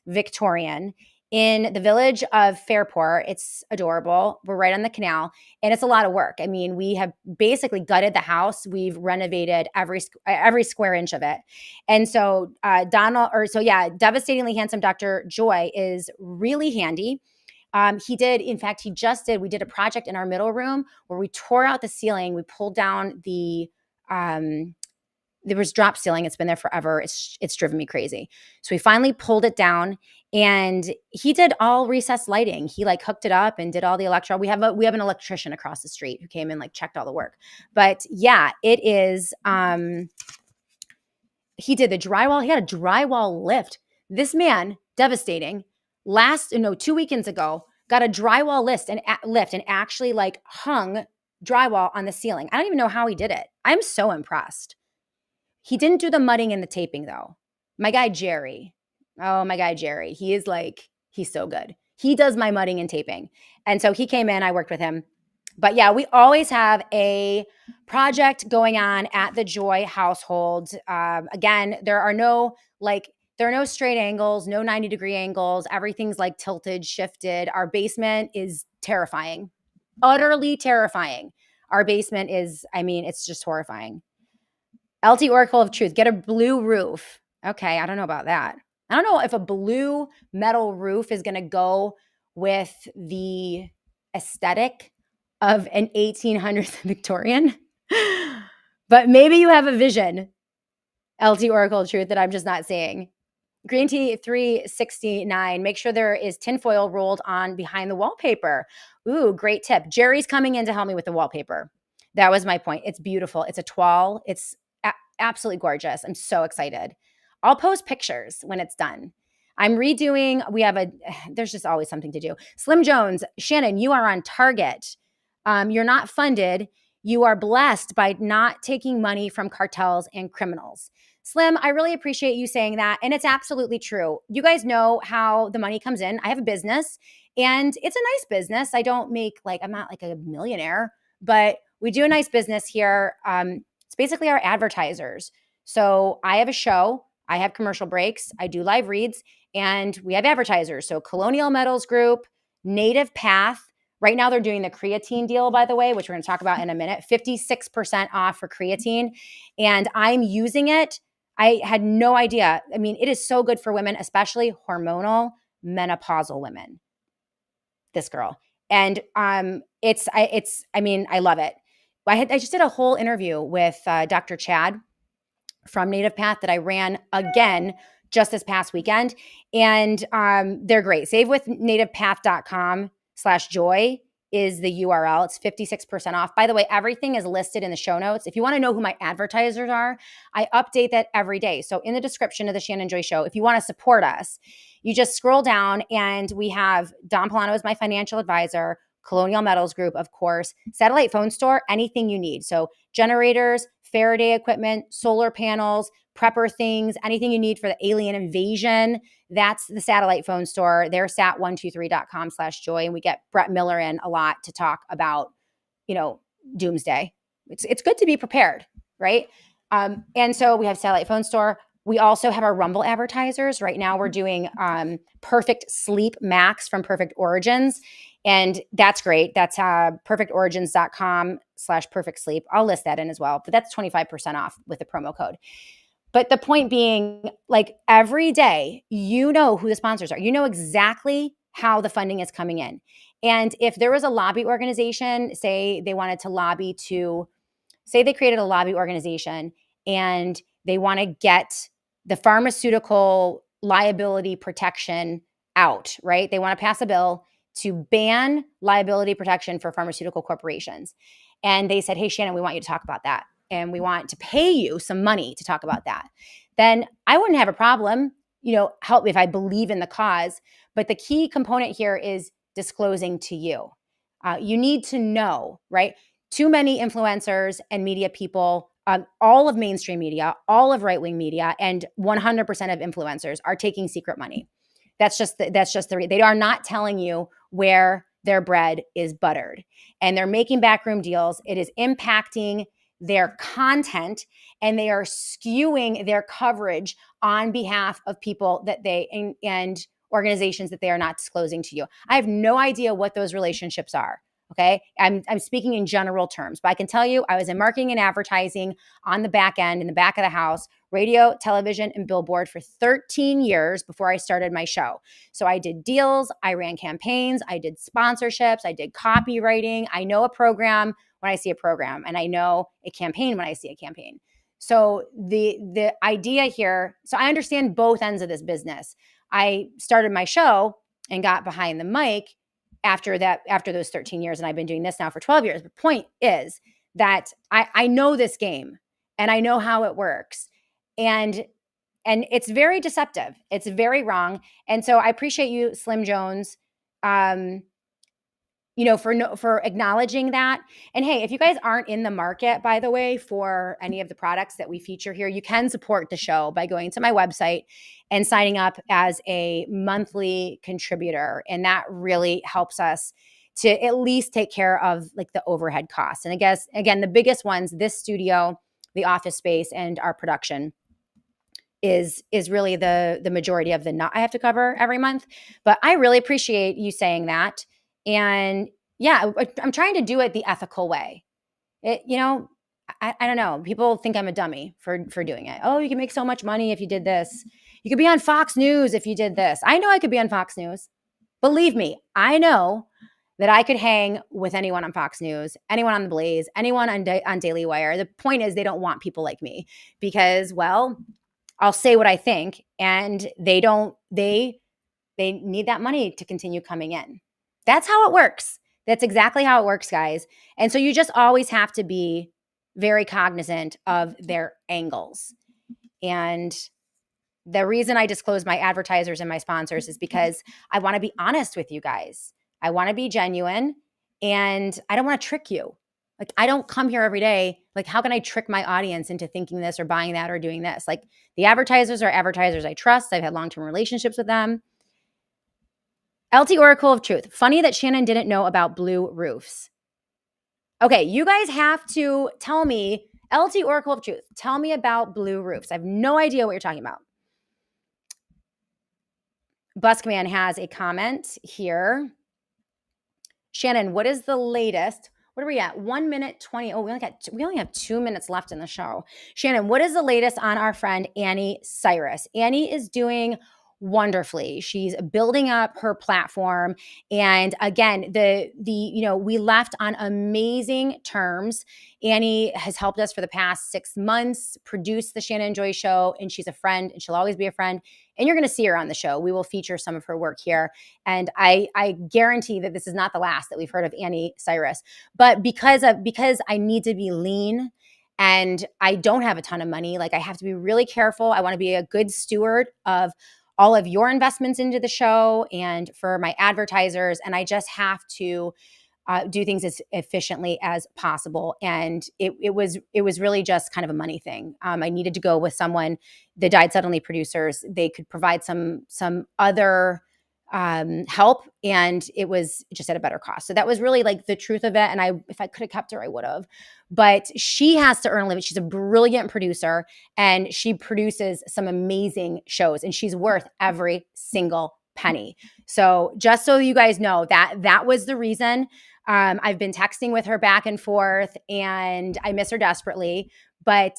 Victorian in the village of Fairport. It's adorable. We're right on the canal, and it's a lot of work. I mean, we have basically gutted the house. We've renovated every square inch of it. And so devastatingly handsome Dr. Joy is really handy. We did a project in our middle room where we tore out the ceiling. We pulled down there was drop ceiling. It's been there forever. It's driven me crazy. So we finally pulled it down, and he did all recessed lighting. He like hooked it up and did all the electrical. We have an electrician across the street who came and like checked all the work. But yeah, it is. He did the drywall. He had a drywall lift. This man, devastating. 2 weekends ago, got a drywall lift and actually like hung drywall on the ceiling. I don't even know how he did it. I'm so impressed. He didn't do the mudding and the taping though. My guy, Jerry. Oh, my guy, Jerry. He's so good. He does my mudding and taping. And so he came in, I worked with him. But yeah, we always have a project going on at the Joy household. Again, there are no straight angles, no 90-degree angles. Everything's like tilted, shifted. Our basement is terrifying, utterly terrifying. Our basement is, it's just horrifying. LT Oracle of Truth, get a blue roof. Okay, I don't know about that. I don't know if a blue metal roof is going to go with the aesthetic of an 1800s Victorian. But maybe you have a vision, LT Oracle of Truth, that I'm just not seeing. Green Tea 369, make sure there is tinfoil rolled on behind the wallpaper. Ooh, great tip. Jerry's coming in to help me with the wallpaper. That was my point. It's beautiful. It's a toile. It's absolutely gorgeous. I'm so excited. I'll post pictures when it's done. I'm redoing. There's just always something to do. Slim Jones, Shannon, you are on target. You're not funded. You are blessed by not taking money from cartels and criminals. Slim, I really appreciate you saying that. And it's absolutely true. You guys know how the money comes in. I have a business and it's a nice business. I'm not like a millionaire, but we do a nice business here. It's basically our advertisers. So I have a show, I have commercial breaks, I do live reads, and we have advertisers. So Colonial Metals Group, Native Path. Right now they're doing the creatine deal, by the way, which we're going to talk about in a minute. 56% off for creatine. And I'm using it. I had no idea. It is so good for women, especially hormonal menopausal women. This girl. And I love it. I just did a whole interview with Dr. Chad from Native Path that I ran again just this past weekend. And they're great. SaveWithNativePath.com/joy is the URL. It's 56% off. By the way, everything is listed in the show notes. If you want to know who my advertisers are, I update that every day. So in the description of the Shannon Joy Show, if you want to support us, you just scroll down and we have Don Polano as my financial advisor, Colonial Metals Group, of course, satellite phone store, anything you need. So generators, Faraday equipment, solar panels, prepper things, anything you need for the alien invasion. That's the satellite phone store. They're sat123.com/joy. And we get Brett Miller in a lot to talk about, doomsday. it's good to be prepared, right? And so we have satellite phone store. We also have our Rumble advertisers. Right now we're doing Perfect Sleep Max from Perfect Origins. And that's great. That's perfectorigins.com/perfect sleep. I'll list that in as well. But that's 25% off with the promo code. But the point being, like every day, you know who the sponsors are. You know exactly how the funding is coming in. And if there was a lobby organization, say they wanted to lobby to, say they created a lobby organization and they want to get the pharmaceutical liability protection out, right? They want to pass a bill to ban liability protection for pharmaceutical corporations. And they said, hey, Shannon, we want you to talk about that. And we want to pay you some money to talk about that. Then I wouldn't have a problem, help if I believe in the cause. But the key component here is disclosing to you. You need to know, right? Too many influencers and media people, all of mainstream media, all of right-wing media, and 100% of influencers are taking secret money. That's just they are not telling you where their bread is buttered, and they're making backroom deals. It is impacting their content, and they are skewing their coverage on behalf of people that they and organizations that they are not disclosing to you. I have no idea what those relationships are. Okay. I'm speaking in general terms, but I can tell you I was in marketing and advertising on the back end, in the back of the house, radio, television, and billboard for 13 years before I started my show. So I did deals, I ran campaigns, I did sponsorships, I did copywriting. I know a program when I see a program, and I know a campaign when I see a campaign. So the idea here, so I understand both ends of this business. I started my show and got behind the mic after those 13 years, and I've been doing this now for 12 years. The point is that I know this game and I know how it works. And it's very deceptive. It's very wrong. And so I appreciate you, Slim Jones, for acknowledging that. And hey, if you guys aren't in the market, by the way, for any of the products that we feature here, you can support the show by going to my website and signing up as a monthly contributor. And that really helps us to at least take care of like the overhead costs. And I guess, again, the biggest ones, this studio, the office space, and our production is really the majority of the nut I have to cover every month. But I really appreciate you saying that. And yeah, I'm trying to do it the ethical way. I don't know. People think I'm a dummy for doing it. Oh, you can make so much money if you did this. You could be on Fox News if you did this. I know I could be on Fox News. Believe me, I know that I could hang with anyone on Fox News, anyone on The Blaze, anyone on Daily Wire. The point is they don't want people like me because, well, I'll say what I think, and they need that money to continue coming in. That's how it works. That's exactly how it works, guys. And so you just always have to be very cognizant of their angles. And the reason I disclose my advertisers and my sponsors is because I want to be honest with you guys. I want to be genuine, and I don't want to trick you. Like, I don't come here every day. Like, how can I trick my audience into thinking this or buying that or doing this? Like, the advertisers are advertisers I trust. I've had long-term relationships with them. LT Oracle of Truth. Funny that Shannon didn't know about blue roofs. Okay, you guys have to tell me, LT Oracle of Truth, tell me about blue roofs. I have no idea what you're talking about. Buskman has a comment here. Shannon, what is the latest? What are we at? 1 minute 20. Oh, we only have 2 minutes left in the show. Shannon, what is the latest on our friend Annie Cyrus? Annie is doing wonderfully. She's building up her platform. And again, we left on amazing terms. Annie has helped us for the past 6 months, produce the Shannon Joy Show, and she's a friend, and she'll always be a friend. And you're going to see her on the show. We will feature some of her work here. And I guarantee that this is not the last that we've heard of Annie Cyrus. But because I need to be lean and I don't have a ton of money, like I have to be really careful. I want to be a good steward of all of your investments into the show and for my advertisers. And I just have to do things as efficiently as possible. And it was really just kind of a money thing. I needed to go with someone. The Died Suddenly producers, they could provide some other help, and it was just at a better cost. So that was really like the truth of it. And if I could have kept her, I would have. But she has to earn a living. She's a brilliant producer, and she produces some amazing shows, and she's worth every single penny. So just so you guys know, that was the reason. I've been texting with her back and forth, and I miss her desperately. But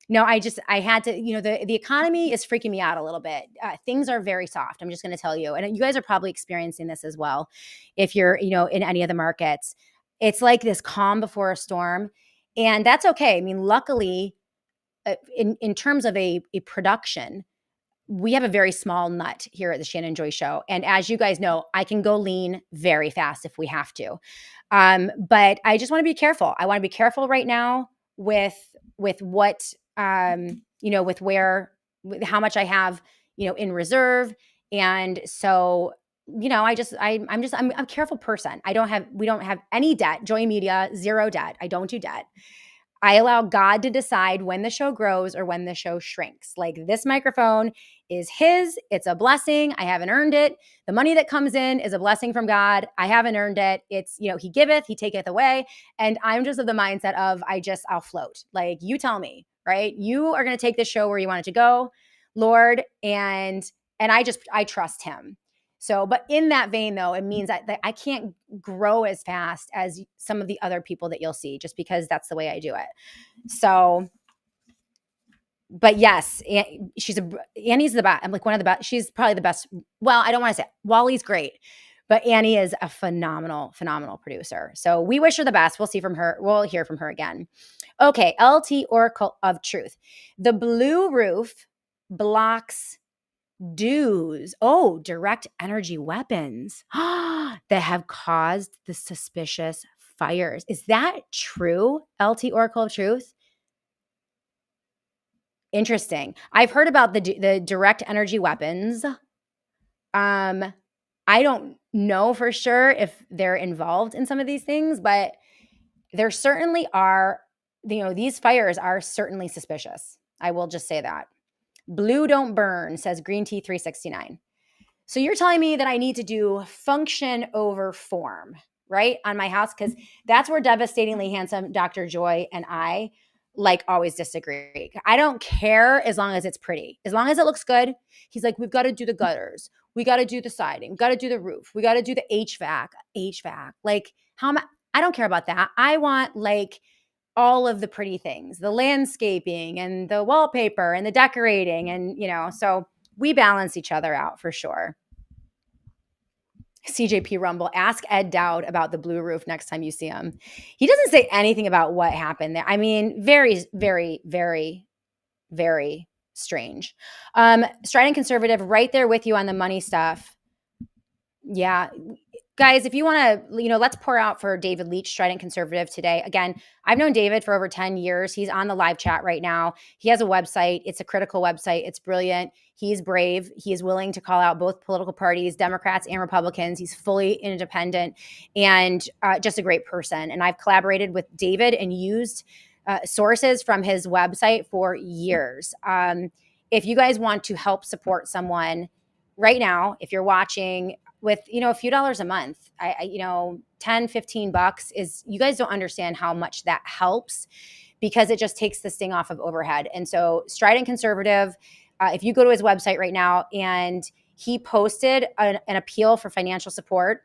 no, I had to, the economy is freaking me out a little bit. Things are very soft. I'm just going to tell you. And you guys are probably experiencing this as well. If you're, in any of the markets, it's like this calm before a storm. And that's okay. I mean, luckily, in terms of a production, we have a very small nut here at the Shannon Joy Show. And as you guys know, I can go lean very fast if we have to. But I just want to be careful. I want to be careful right now with what, with how much I have, in reserve. And so, I'm a careful person. We don't have any debt. Joy Media, zero debt. I don't do debt. I allow God to decide when the show grows or when the show shrinks. Like, this microphone is his. It's a blessing. I haven't earned it. The money that comes in is a blessing from God. I haven't earned it. It's, he giveth, he taketh away. And I'm just of the mindset of, I'll float. Like, you tell me, right? You are going to take this show where you want it to go, Lord. And I trust him. So, but in that vein, though, it means that I can't grow as fast as some of the other people that you'll see, just because that's the way I do it. So, but yes, Annie's the best. I'm like one of the best. She's probably the best. Well, I don't want to say Wally's great, but Annie is a phenomenal producer. So we wish her the best. We'll see from her. We'll hear from her again. Okay, LT Oracle of Truth. The blue roof blocks dues. Oh, direct energy weapons that have caused the suspicious fires. Is that true, LT Oracle of Truth? Interesting. I've heard about the direct energy weapons. I don't know for sure if they're involved in some of these things, but there certainly are, these fires are certainly suspicious. I will just say that. Blue don't burn, says Green Tea 369. So you're telling me that I need to do function over form, right, on my house? Because that's where devastatingly handsome Dr. Joy and I always disagree. I don't care as long as it's pretty. As long as it looks good. He's like, we've got to do the gutters. We got to do the siding. We got to do the roof. We got to do the HVAC. Like, I don't care about that. I want all of the pretty things, the landscaping and the wallpaper and the decorating. And, so we balance each other out for sure. CJP Rumble, ask Ed Dowd about the blue roof next time you see him. He doesn't say anything about what happened there. I mean, very, very, very, very strange. Strident Conservative, right there with you on the money stuff. Yeah. Guys, if you want to, let's pour out for David Leach, Strident Conservative today. Again, I've known David for over 10 years. He's on the live chat right now. He has a website. It's a critical website. It's brilliant. He's brave. He is willing to call out both political parties, Democrats and Republicans. He's fully independent and just a great person. And I've collaborated with David and used sources from his website for years. If you guys want to help support someone right now, if you're watching, with, a few dollars a month, 10, 15 bucks is, you guys don't understand how much that helps, because it just takes the sting off of overhead. And so Strident Conservative, if you go to his website right now, and he posted an appeal for financial support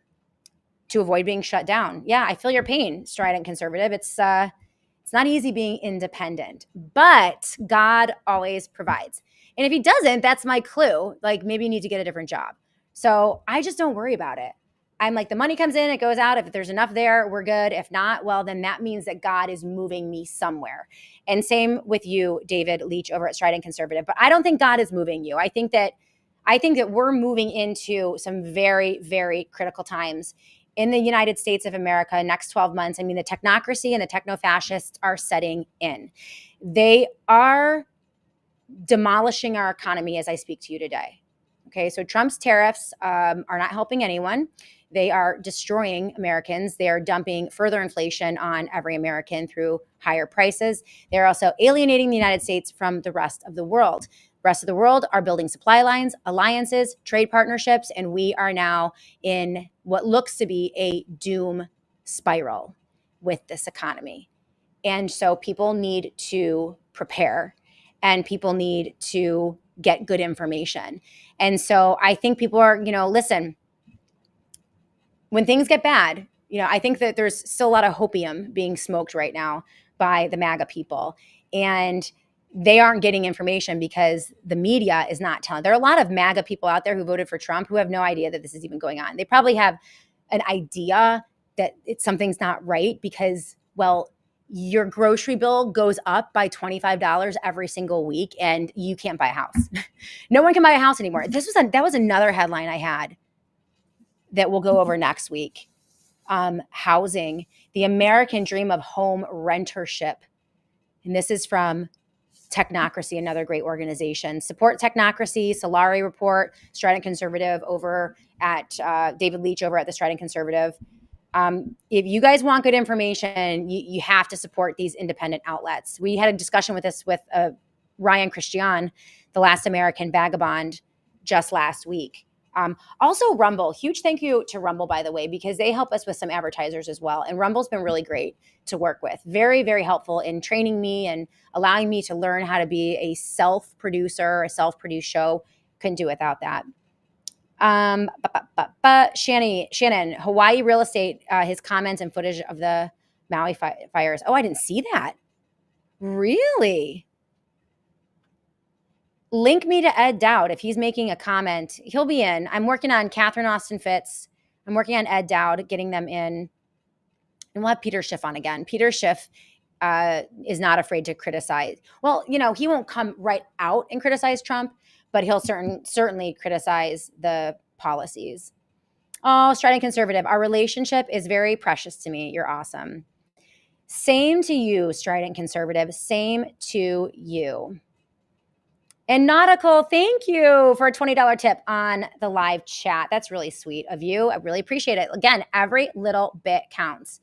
to avoid being shut down. Yeah, I feel your pain, Strident Conservative. It's not easy being independent, but God always provides. And if he doesn't, that's my clue. Maybe you need to get a different job. So I just don't worry about it. I'm like, the money comes in, it goes out. If there's enough there, we're good. If not, well, then that means that God is moving me somewhere. And same with you, David Leach over at Strident Conservative. But I don't think God is moving you. I think that we're moving into some very, very critical times in the United States of America next 12 months. I mean, the technocracy and the techno-fascists are setting in. They are demolishing our economy as I speak to you today. Okay, so Trump's tariffs are not helping anyone. They are destroying Americans. They are dumping further inflation on every American through higher prices. They're also alienating the United States from the rest of the world. Rest of the world are building supply lines, alliances, trade partnerships, and we are now in what looks to be a doom spiral with this economy. And so people need to prepare and people need to get good information. And so I think people are, listen, when things get bad, I think that there's still a lot of hopium being smoked right now by the MAGA people. And they aren't getting information because the media is not telling. There are a lot of MAGA people out there who voted for Trump who have no idea that this is even going on. They probably have an idea that something's not right because, well, your grocery bill goes up by $25 every single week and you can't buy a house. No one can buy a house anymore. That was another headline I had that we'll go over next week. Housing, the American dream of home rentership. And this is from Technocracy, another great organization. Support Technocracy, Solari Report, Strident Conservative over at David Leach over at the Strident Conservative. If you guys want good information, you have to support these independent outlets. We had a discussion with this with Ryan Christian, the last American vagabond, just last week. Also Rumble, huge thank you to Rumble, by the way, because they help us with some advertisers as well. And Rumble's been really great to work with. Very, very helpful in training me and allowing me to learn how to be a self-producer, a self-produced show. Couldn't do without that. Shannon, Hawaii real estate, his comments and footage of the Maui fires. Oh, I didn't see that. Really? Link me to Ed Dowd if he's making a comment. He'll be in. I'm working on Catherine Austin Fitz. I'm working on Ed Dowd, getting them in. And we'll have Peter Schiff on again. Peter Schiff is not afraid to criticize. Well, he won't come right out and criticize Trump, but he'll certainly criticize the policies. Oh, Strident Conservative, our relationship is very precious to me. You're awesome. Same to you, Strident Conservative. Same to you. And Nautical, thank you for a $20 tip on the live chat. That's really sweet of you. I really appreciate it. Again, every little bit counts.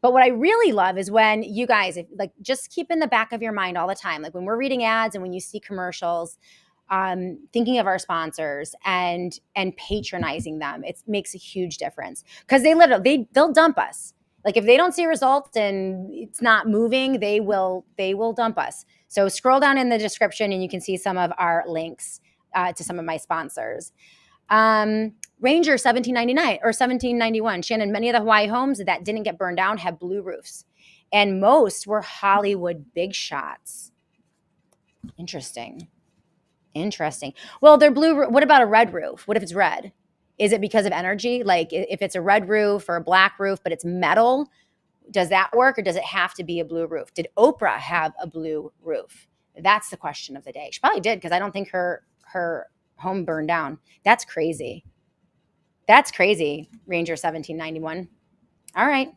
But what I really love is when you guys, just keep in the back of your mind all the time, like when we're reading ads and when you see commercials, thinking of our sponsors and patronizing them. It makes a huge difference because they'll dump us. Like if they don't see results and it's not moving, they will dump us. So scroll down in the description and you can see some of our links to some of my sponsors. Ranger 1799 or 1791. Shannon, many of the Hawaii homes that didn't get burned down have blue roofs, and most were Hollywood big shots. Interesting. Well, they're blue. What about a red roof? What if it's red? Is it because of energy? Like if it's a red roof or a black roof, but it's metal, does that work or does it have to be a blue roof? Did Oprah have a blue roof? That's the question of the day. She probably did because I don't think her home burned down. That's crazy. Ranger 1791. All right.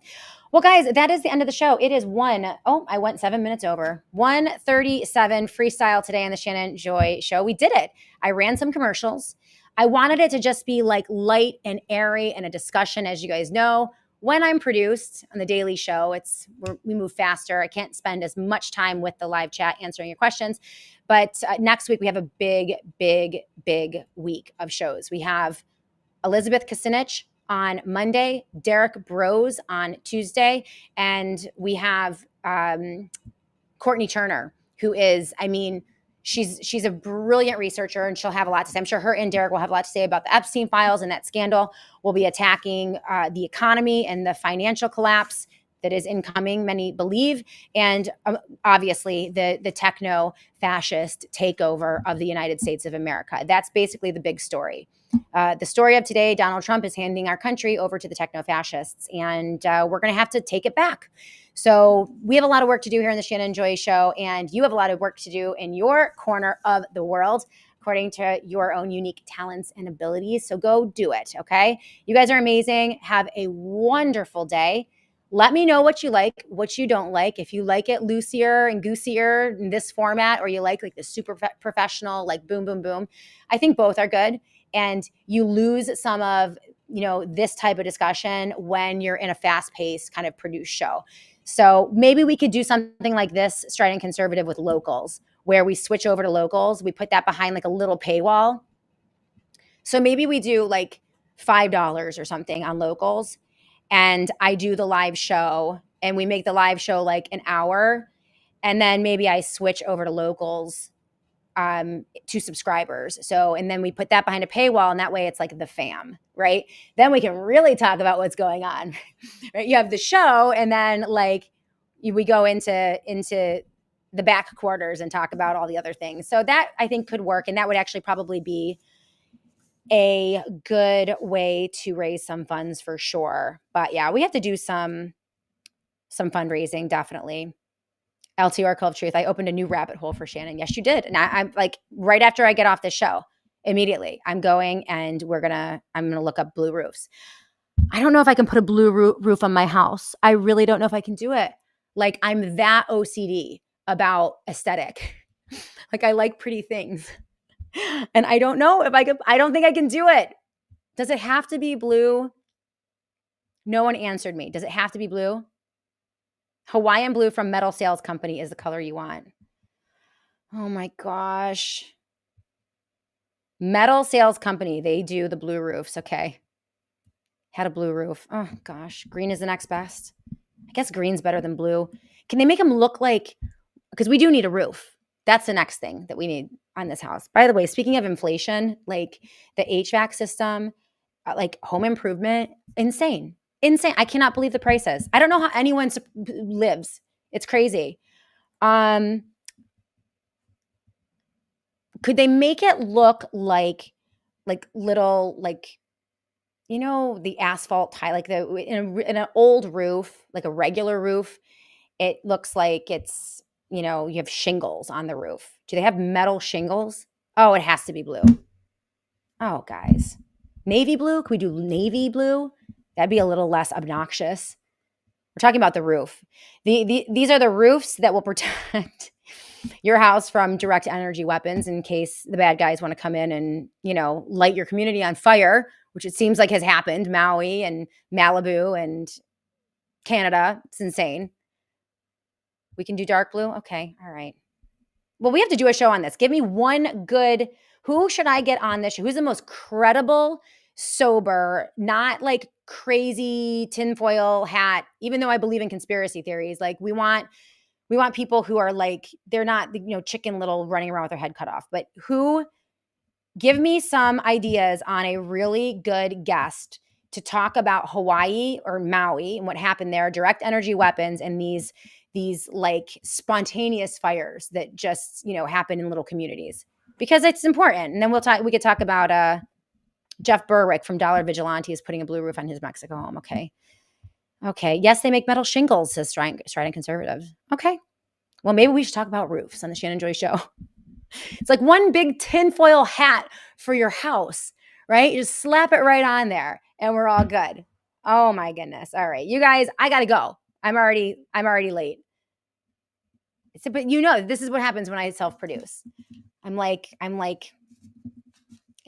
Well, guys, that is the end of the show. It is I went 7 minutes over. 1:37 freestyle today on the Shannon Joy Show. We did it. I ran some commercials. I wanted it to just be like light and airy and a discussion. As you guys know, when I'm produced on the daily show, we move faster. I can't spend as much time with the live chat answering your questions. But next week, we have a big, big, big week of shows. We have Elizabeth Kucinich on Monday, Derek Bros on Tuesday, and we have Courtney Turner, who is, she's a brilliant researcher and she'll have a lot to say. I'm sure her and Derek will have a lot to say about the Epstein files and that scandal. We'll be attacking the economy and the financial collapse that is incoming, many believe, and obviously the techno-fascist takeover of the United States of America. That's basically the big story. The story of today, Donald Trump is handing our country over to the techno-fascists, and we're going to have to take it back. So we have a lot of work to do here in the Shannon Joy Show, and you have a lot of work to do in your corner of the world, according to your own unique talents and abilities. So go do it, okay? You guys are amazing. Have a wonderful day. Let me know what you like, what you don't like. If you like it loosier and goosier in this format, or you like the super professional, like boom, boom, boom. I think both are good. And you lose some of, this type of discussion when you're in a fast-paced kind of produced show. So maybe we could do something like this, Strident Conservative with locals, where we switch over to locals. We put that behind like a little paywall. So maybe we do like $5 or something on locals, and I do the live show, and we make the live show like an hour, and then maybe I switch over to locals to subscribers. So, and then we put that behind a paywall, and that way it's like the fam, right? Then we can really talk about what's going on. Right? You have the show, and then like we go into the back quarters and talk about all the other things. So that I think could work, and that would actually probably be a good way to raise some funds for sure. But yeah, we have to do some fundraising, definitely. LTR Call of Truth, I opened a new rabbit hole for Shannon. Yes, you did. And I'm like, right after I get off this show, immediately, I'm going and I'm going to look up blue roofs. I don't know if I can put a blue roof on my house. I really don't know if I can do it. Like, I'm that OCD about aesthetic. Like, I like pretty things. And I don't know if I don't think I can do it. Does it have to be blue? No one answered me. Does it have to be blue? Hawaiian blue from Metal Sales Company is the color you want. Oh my gosh. Metal Sales Company, they do the blue roofs. Okay. Had a blue roof. Oh gosh. Green is the next best. I guess green's better than blue. Can they make them look like, because we do need a roof. That's the next thing that we need on this house. By the way, speaking of inflation, like the HVAC system, like home improvement, insane. I cannot believe the prices. I don't know how anyone lives. It's crazy. Could they make it look like little, like, you know, the asphalt tile, like in an old roof, like a regular roof, it looks like it's, you know, you have shingles on the roof. Do they have metal shingles? Oh, it has to be blue. Oh, guys. Navy blue? Can we do navy blue? That'd be a little less obnoxious. We're talking about the roof. These are the roofs that will protect your house from direct energy weapons in case the bad guys want to come in and, you know, light your community on fire, which it seems like has happened. Maui and Malibu and Canada. It's insane. We can do dark blue? Okay. All right. Well, we have to do a show on this. Give me one good, who should I get on this show? Who's the most credible, sober, not like crazy tinfoil hat, even though I believe in conspiracy theories. Like we want people who are like, they're not, you know, Chicken Little running around with their head cut off, but who, give me some ideas on a really good guest to talk about Hawaii or Maui and what happened there, direct energy weapons, and these like spontaneous fires that just, you know, happen in little communities, because it's important. And then we could talk about Jeff Berwick from Dollar Vigilante is putting a blue roof on his Mexico home. Okay. Yes, they make metal shingles, says Strident Conservative. Okay. Well, maybe we should talk about roofs on the Shannon Joy Show. It's like one big tinfoil hat for your house, right? You just slap it right on there and we're all good. Oh my goodness. All right. You guys, I got to go. I'm already late. But you know, this is what happens when I self-produce. I'm like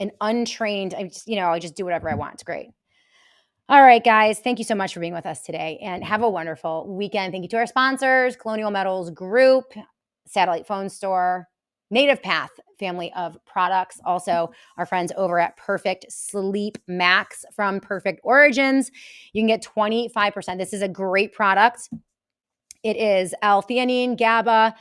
an untrained, I just do whatever I want. It's great. All right, guys. Thank you so much for being with us today, and have a wonderful weekend. Thank you to our sponsors, Colonial Metals Group, Satellite Phone Store, Native Path family of products. Also, our friends over at Perfect Sleep Max from Perfect Origins. You can get 25%. This is a great product. It is L-theanine, GABA,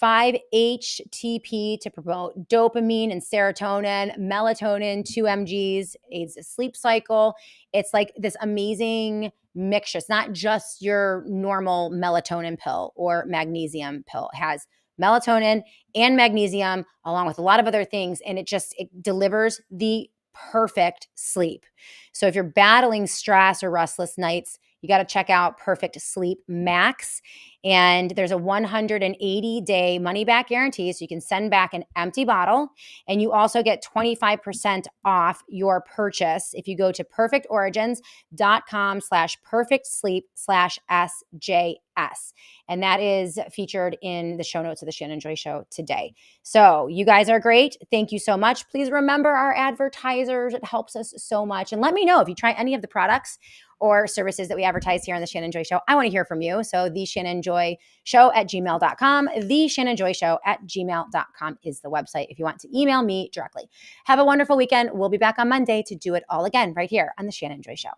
5-HTP to promote dopamine and serotonin, melatonin, 2 mgs, aids the sleep cycle. It's like this amazing mixture. It's not just your normal melatonin pill or magnesium pill. It has melatonin and magnesium along with a lot of other things, and it delivers the perfect sleep. So if you're battling stress or restless nights, you got to check out Perfect Sleep Max. And there's a 180-day money-back guarantee, so you can send back an empty bottle. And you also get 25% off your purchase if you go to perfectorigins.com/perfectsleep/SJS. And that is featured in the show notes of the Shannon Joy Show today. So you guys are great. Thank you so much. Please remember our advertisers. It helps us so much. And let me know if you try any of the products or services that we advertise here on the Shannon Joy Show, I want to hear from you. So the Shannon Joy Show at gmail.com, the Shannon Joy Show at gmail.com is the website if you want to email me directly. Have a wonderful weekend. We'll be back on Monday to do it all again right here on the Shannon Joy Show.